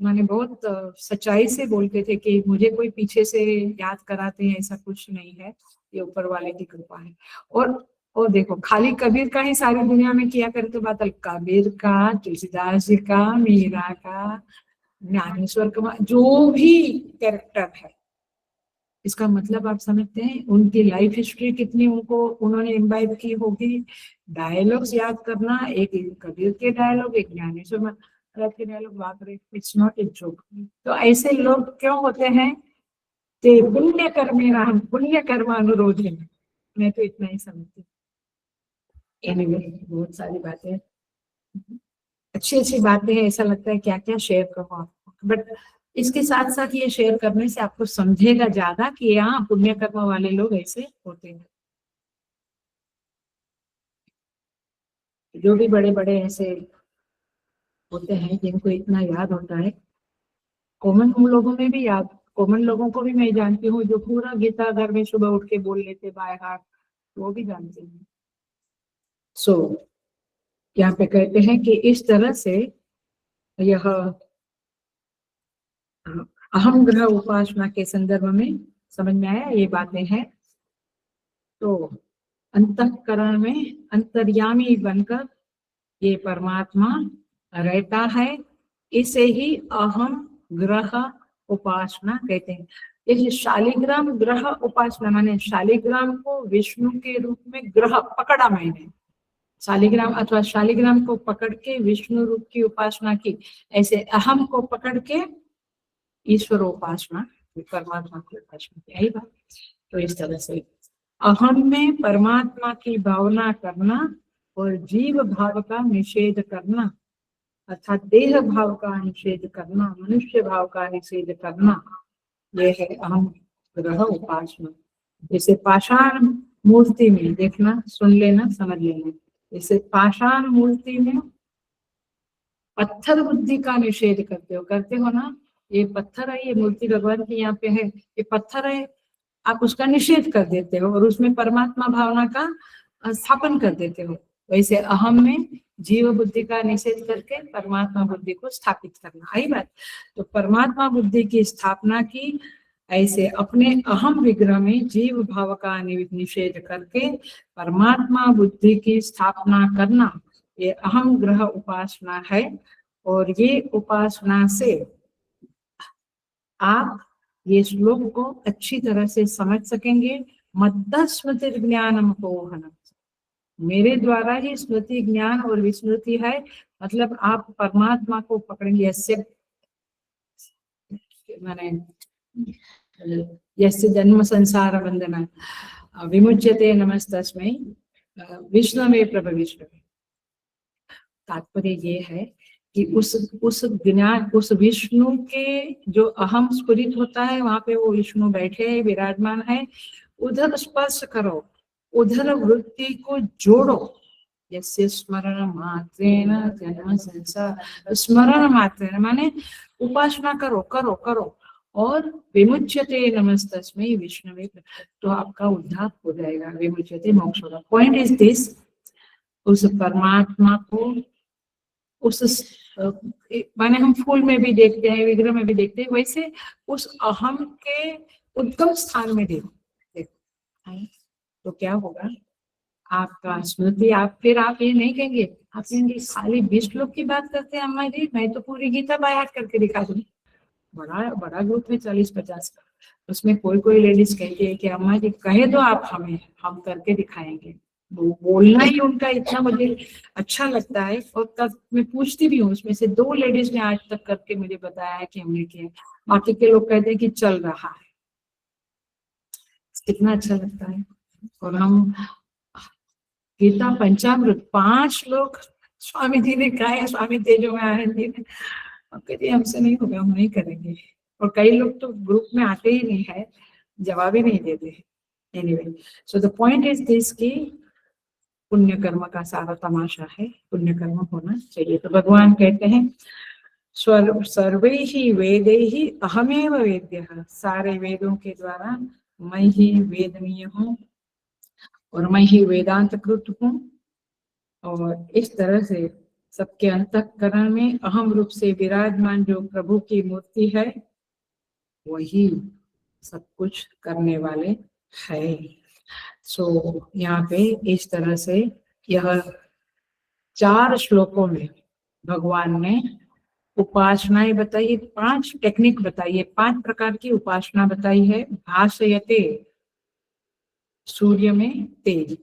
मैंने बहुत सच्चाई से बोलते थे कि मुझे कोई पीछे से याद कराते हैं, ऐसा कुछ नहीं है, ये ऊपर वाले की कृपा है। और देखो, खाली कबीर का ही सारी दुनिया में किया करते बात, कबीर का, तुलसीदास जी का, मीरा का, ज्ञानेश्वर का, जो भी कैरेक्टर है, इसका मतलब आप समझते हैं उनकी लाइफ हिस्ट्री कितनी उनको उन्होंने इम्बाइब की होगी। डायलॉग्स याद करना, एक कबीर के डायलॉग, एक ज्ञानेश्वर महाराज के डायलॉग, बाप रे, इट्स नॉट ए जोक। तो ऐसे लोग क्यों होते हैं, ते पुण्य कर्मेणा पुण्य कर्मानुरोध है, मैं तो इतना ही समझती हूँ। एनीवे, बहुत सारी बातें, अच्छी अच्छी बातें हैं, ऐसा लगता है क्या क्या शेयर करो आपको, बट इसके साथ साथ ये शेयर करने से आपको समझेगा ज्यादा कि यहाँ पुण्य कर्म वाले लोग ऐसे होते हैं। जो भी बड़े बड़े ऐसे होते हैं जिनको इतना याद होता है, कॉमन लोगों में भी याद, कॉमन लोगों को भी मैं जानती हूँ जो पूरा गीता घर में सुबह उठ के बोल लेते बाय हार्ट, वो भी जानते हैं। सो यहाँ पे कहते हैं कि इस तरह से यह अहम ग्रह उपासना के संदर्भ में समझ में आया ये बातें हैं। तो अंतःकरण में अंतर्यामी बनकर ये परमात्मा रहता है, इसे ही अहम ग्रह उपासना कहते हैं। ये शालिग्राम ग्रह उपासना माने शालिग्राम को विष्णु के रूप में ग्रह पकड़ा मैंने, शालिग्राम अथवा शालिग्राम को पकड़ के विष्णु रूप की उपासना की, ऐसे अहम को पकड़ के ईश्वर उपासना, परमात्मा की उपासना की। यही बात। तो इस तरह से अहम में परमात्मा की भावना करना और जीव भाव का निषेध करना, अर्थात देह भाव का निषेध करना, मनुष्य भाव का निषेध करना, यह है अहम ग्रह उपासना। जैसे पाषाण मूर्ति में देखना, सुन लेना, समझ लेना। जैसे पाषाण मूर्ति में पत्थर बुद्धि का निषेध करते हो ना, ये पत्थर है, ये मूर्ति भगवान की यहाँ पे है, ये पत्थर है, आप उसका निषेध कर देते हो और उसमें परमात्मा भावना का स्थापन कर देते हो। वैसे अहम में जीव बुद्धि का निषेध करके परमात्मा बुद्धि को स्थापित करना, है बात। तो परमात्मा बुद्धि की स्थापना की, ऐसे अपने अहम विग्रह में जीव भाव का निषेध करके परमात्मा बुद्धि की स्थापना करना, ये अहम ग्रह उपासना है। और ये उपासना से आप ये श्लोक को अच्छी तरह से समझ सकेंगे। मद्दा स्मृति ज्ञानम पोहनम, मेरे द्वारा ही स्मृति ज्ञान और विस्मृति है, मतलब आप परमात्मा को पकड़ेंगे। माने यस्य जन्म संसार बंधना विमुच्यते नमस्तस्मै विष्णवे प्रभविष्णवे। तात्पर्य ये है कि उस ज्ञान, उस विष्णु के जो अहम स्फुरित होता है, वहां पे वो विष्णु बैठे हैं, विराजमान है, उधर स्पर्श करो, उधर वृत्ति को जोड़ो। जैसे स्मरण मात्रेण जन्म संसार, स्मरण मात्रेण माने उपासना करो करो करो, और विमुच्यते नमस्तस्मै विष्णवे, तो आपका उद्धार हो जाएगा, विमुच्यते मोक्ष होगा। पॉइंट इज दिस, उस परमात्मा को उस माने हम फूल में भी देखते हैं, विग्रह में भी देखते हैं, वैसे उस अहम के उद्गम स्थान में देखो। तो क्या होगा आपका स्मृति, आप फिर आप ये नहीं कहेंगे, आप कहेंगे खाली 20 लोग की बात करते हैं अम्मा जी, मैं तो पूरी गीता बायात करके दिखा दूंगी। बड़ा बड़ा ग्रुप है 40-50 का, उसमें कोई कोई लेडीज कहती है कि अम्मा जी कहे दो आप हमें, हम करके दिखाएंगे। बोलना ही उनका इतना मुझे अच्छा लगता है, और तब मैं पूछती भी हूँ, उसमें से 2 लेडीज ने आज तक करके मुझे बताया है कि हमने किया, बाकी के लोग कहते हैं कि चल रहा है। कितना अच्छा लगता है। और हम गीता पंचामृत 5 लोग स्वामी जी ने कहा है, स्वामी तेजो में आनंद जी ने, अब कहते हमसे नहीं होगा, हम नहीं करेंगे। और कई लोग तो ग्रुप में आते ही नहीं है, जवाब ही नहीं देते। Anyway, so the point is this कि पुण्य कर्म का सारा तमाशा है, पुण्य कर्म होना चाहिए। तो भगवान कहते हैं सर्वे ही वेदे ही अहमेव वेद्यः, सारे वेदों के द्वारा मैं ही वेदनीय हूँ और मैं ही वेदांत कृत हूँ। और इस तरह से सबके अंतःकरण में अहम रूप से विराजमान जो प्रभु की मूर्ति है, वही सब कुछ करने वाले है। सो यहाँ पे इस तरह से यह 4 श्लोकों में भगवान ने उपासनाएं बताई, 5 टेक्निक बताई है, 5 प्रकार की उपासना बताई है। भासयते, सूर्य में तेज,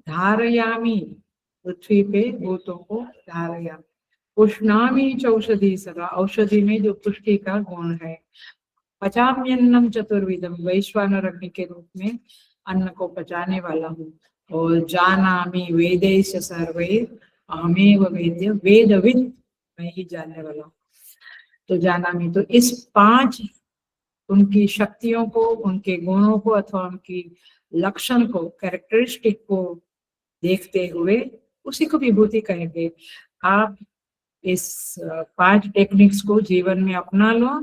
धारयामी, पृथ्वी पे भूतों को धारयामी, उष्णामी च औषधि सदा, औषधि में जो पुष्टि का गुण है। पचाम्यन्नम चतुर्विधम, वैश्वानर अग्नि के रूप में अन्न को पचाने वाला हूँ। और जानामि वेदैश्च सर्वैः अहमेव वेद्य, वेदविद, मैं ही जानने वाला हूँ। तो जानामि, तो इस 5 उनकी शक्तियों को, उनके गुणों को अथवा उनकी लक्षण को, कैरेक्टरिस्टिक को देखते हुए उसी को विभूति कहेंगे। आप इस 5 टेक्निक्स को जीवन में अपना लो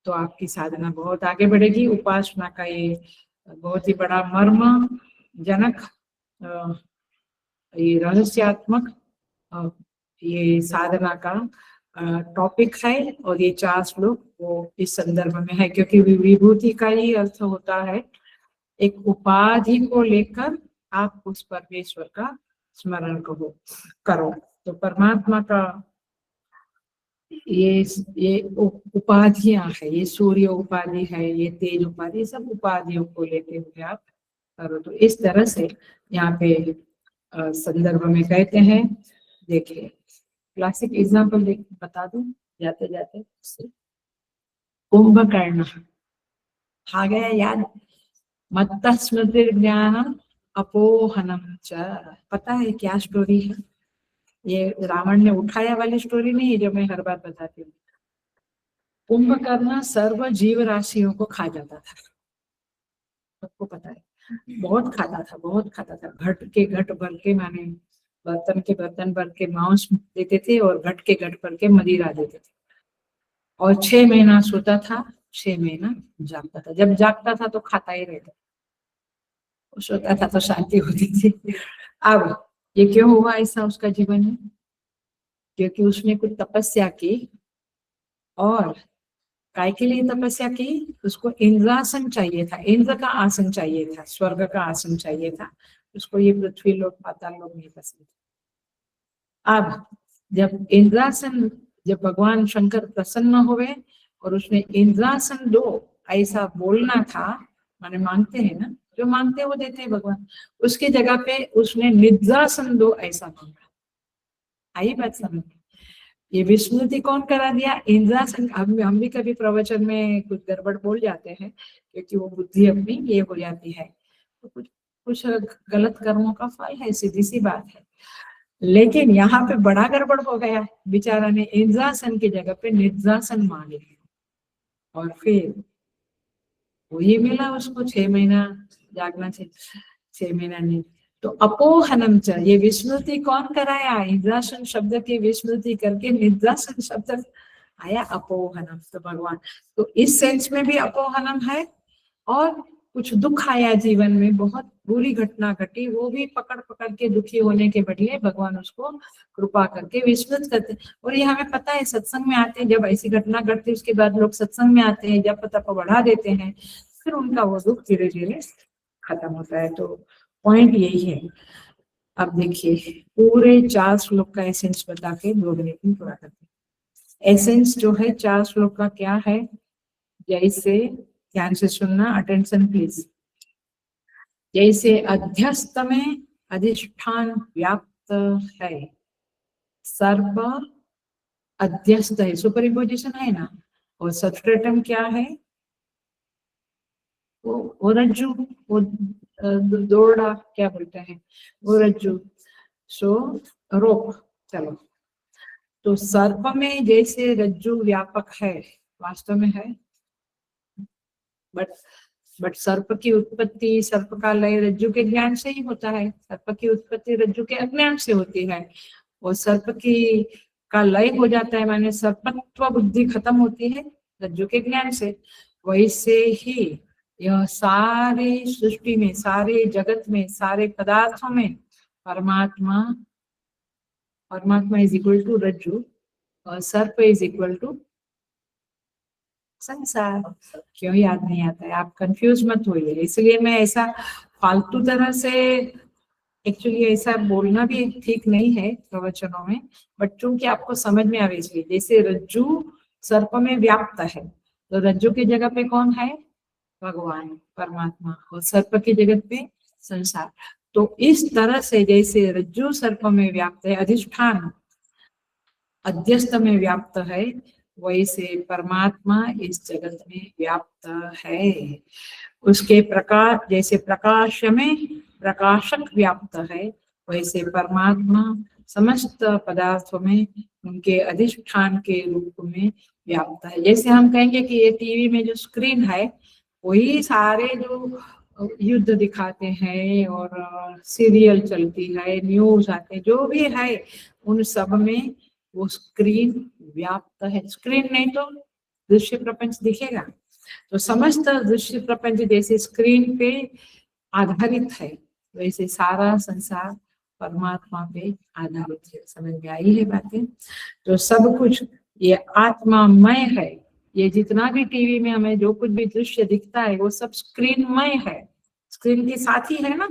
तो आपकी साधना बहुत आगे बढ़ेगी। उपासना का ये बहुत ही बड़ा मर्म जनक, ये रहस्यात्मक ये साधना का टॉपिक है, और ये 4 श्लोक वो इस संदर्भ में है, क्योंकि विभूति का ही अर्थ होता है एक उपाधि को लेकर आप उस परमेश्वर का स्मरण करो। तो परमात्मा का ये उपाधियां है, ये सूर्य उपाधि है, ये तेज उपाधि, सब उपाधियों को लेते हुए आप करो। तो इस तरह से यहाँ पे संदर्भ में कहते हैं। देखिए क्लासिक एग्जाम्पल बता दूं जाते जाते। कुंभकर्ण आ गया याद, मत्त स्मृति ज्ञानम अपोहनम च। पता है क्या स्टोरी है? ये रावण ने उठाया वाली स्टोरी नहीं है जो मैं हर बार बताती हूँ। कुंभकर्ण सर्व जीव राशियों को खा जाता था, सबको पता है, बहुत खाता था, बहुत खाता था। घट के घट भर के, माने बर्तन के बर्तन भर के मांस देते थे और घट के घट भर के मदिरा देते थे। और 6 महीना सोता था, 6 महीना जागता था। जब जागता था तो खाता ही रहता, सोता था तो शांति होती थी। अब ये क्यों हुआ ऐसा उसका जीवन में? क्योंकि उसने कुछ तपस्या की। और काय के लिए तपस्या की? उसको इंद्रासन चाहिए था, इंद्र का आसन चाहिए था, स्वर्ग का आसन चाहिए था। उसको ये पृथ्वी लोग पाताल लोग नहीं पसंद। अब जब भगवान शंकर प्रसन्न हुए और उसने इंद्रासन दो ऐसा बोलना था, माने मांगते हैं ना, जो मांगते हैं वो देते हैं भगवान, उसकी जगह पे उसने निद्रासन दो ऐसा मांगा। आई बात समझ? ये विस्मृति कौन करा दिया? इंद्रासन। हम भी कभी प्रवचन में कुछ गड़बड़ बोल जाते हैं क्योंकि वो बुद्धि अपनी ये हो जाती है, तो कुछ गलत कर्मों का फल है, सीधी सी बात है। लेकिन यहाँ पे बड़ा गड़बड़ हो गया, बेचारा ने इंद्रासन की जगह पे निद्रासन मांग लिया और फिर वही मिला उसको। 6 महीना जागना चाहिए, 6 महीना नहीं। तो अपोहनम च, ये विस्मृति कौन कराया? इंद्रासन शब्द की विस्मृति करके निद्रासन शब्द आया, अपोहनम। तो भगवान, तो इस सेंस में भी अपोहनम है। और कुछ दुख आया जीवन में, बहुत बुरी घटना घटी, वो भी पकड़ पकड़ के दुखी होने के बदले भगवान उसको कृपा करके विस्मृत करते। और ये हमें पता है, सत्संग में आते हैं, जब ऐसी घटना घटती है उसके बाद लोग सत्संग में आते हैं, जब तप बढ़ा देते हैं, फिर उनका वो दुख धीरे धीरे खत्म होता है। तो पॉइंट यही है। अब देखिए पूरे 4 श्लोक का एसेंस बता के 2 मिनट में पूरा करते हैं। एसेंस जो है 4 श्लोक का क्या है? जैसे, ध्यान से सुनना, अटेंशन प्लीज। जैसे अध्यस्त में अधिष्ठान व्याप्त है, सर्प अध्यस्त है, सुपरइम्पोजिशन है ना, और सबस्ट्रेटम क्या है? वो रज्जु, वो दौड़ा क्या बोलते हैं, वो रज्जु। सो रोप, चलो। तो सर्प में जैसे रज्जु व्यापक है, वास्तव में है, बट सर्प की उत्पत्ति, सर्प का लय रज्जु के ज्ञान से ही होता है। सर्प की उत्पत्ति रज्जु के अज्ञान से होती है, और सर्प की का लय हो जाता है, माने सर्पत्व बुद्धि खत्म होती है रज्जु के ज्ञान से। वैसे ही यह सारे सृष्टि में, सारे जगत में, सारे पदार्थों में परमात्मा इज इक्वल टू रज्जु और सर्प इज इक्वल टू संसार। क्यों याद नहीं आता है? आप कंफ्यूज मत होइए। इसलिए मैं ऐसा फालतू तरह से, एक्चुअली ऐसा बोलना भी ठीक नहीं है प्रवचनों में, बट चूंकि आपको समझ में आवे इसलिए। जैसे रज्जु सर्प में व्याप्त है, तो रज्जु की जगह पे कौन है? भगवान परमात्मा, और सर्प की जगह पे संसार। तो इस तरह से जैसे रज्जु सर्प में व्याप्त है, अधिष्ठान अध्यस्त में व्याप्त है, वैसे परमात्मा इस जगत में व्याप्त है। उसके प्रकाश, जैसे प्रकाश में प्रकाशक व्याप्त है, वैसे परमात्मा समस्त पदार्थों में उनके अधिष्ठान के रूप में व्याप्त है। जैसे हम कहेंगे कि ये टीवी में जो स्क्रीन है, वही सारे जो युद्ध दिखाते हैं और सीरियल चलती है, न्यूज आते, जो भी है, उन सब में वो स्क्रीन व्याप्त है। स्क्रीन नहीं तो दृश्य प्रपंच दिखेगा। तो समस्त दृश्य प्रपंच जैसे स्क्रीन पे आधारित है, वैसे सारा संसार परमात्मा पे आधारित है। समझ में आई है बातें? तो सब कुछ ये आत्मामय है, ये जितना भी टीवी में हमें जो कुछ भी दृश्य दिखता है वो सब स्क्रीनमय है, स्क्रीन के साथ ही है ना।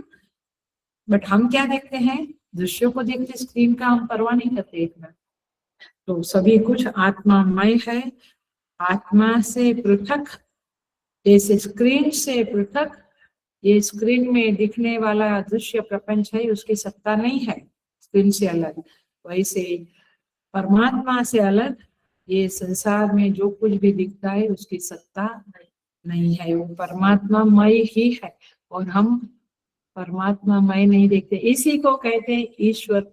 बट हम क्या देखते हैं, दृश्यों को देखते, स्क्रीन का हम परवाह नहीं करते इतना। तो सभी कुछ आत्मामय है, आत्मा से पृथक, जैसे स्क्रीन से पृथक ये स्क्रीन में दिखने वाला दृश्य प्रपंच है, उसकी सत्ता नहीं है स्क्रीन से अलग, वैसे परमात्मा से अलग ये संसार में जो कुछ भी दिखता है उसकी सत्ता नहीं है, वो परमात्मा मय ही है और हम परमात्मा मय नहीं देखते। इसी को कहते हैं ईश्वर,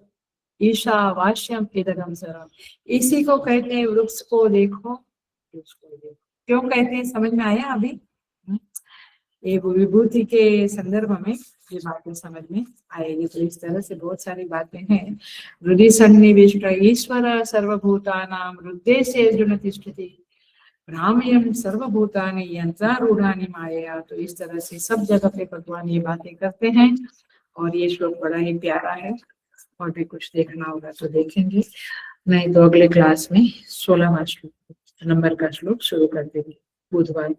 ईशावास्यम इदगम सर्वम, इसी को कहते हैं वृक्ष को देखो, वृक्ष को देखो। क्यों कहते हैं, समझ में आया अभी? ये विभूति के संदर्भ में ये बातें समझ में आएगी। तो इस तरह से बहुत सारी बातें हैं। हृदय सन्निविष्ट ईश्वर सर्वभूतानां हृदय से अर्जुन तिष्ठति भ्राम्यं सर्वभूतानि यंत्रारूढ़ानि मायया। तो इस तरह से सब जगह पे भगवान ये बातें करते हैं और ये श्लोक बड़ा ही प्यारा है। और भी कुछ देखना होगा तो देखेंगे, नहीं तो अगले क्लास में 16वां नंबर का श्लोक शुरू कर देंगे बुधवार।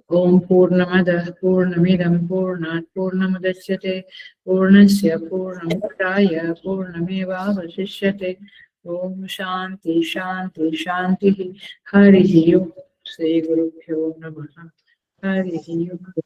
ओम पूर्णमदः पूर्णमिदं पूर्णात् पूर्णमुदच्यते पूर्णस्य पूर्णमुदच्यते पूर्णमेवावशिष्यते। ओम शांति शांति शांति। हरि ओम। श्री गुरुभ्यो नमः। हरि ओम।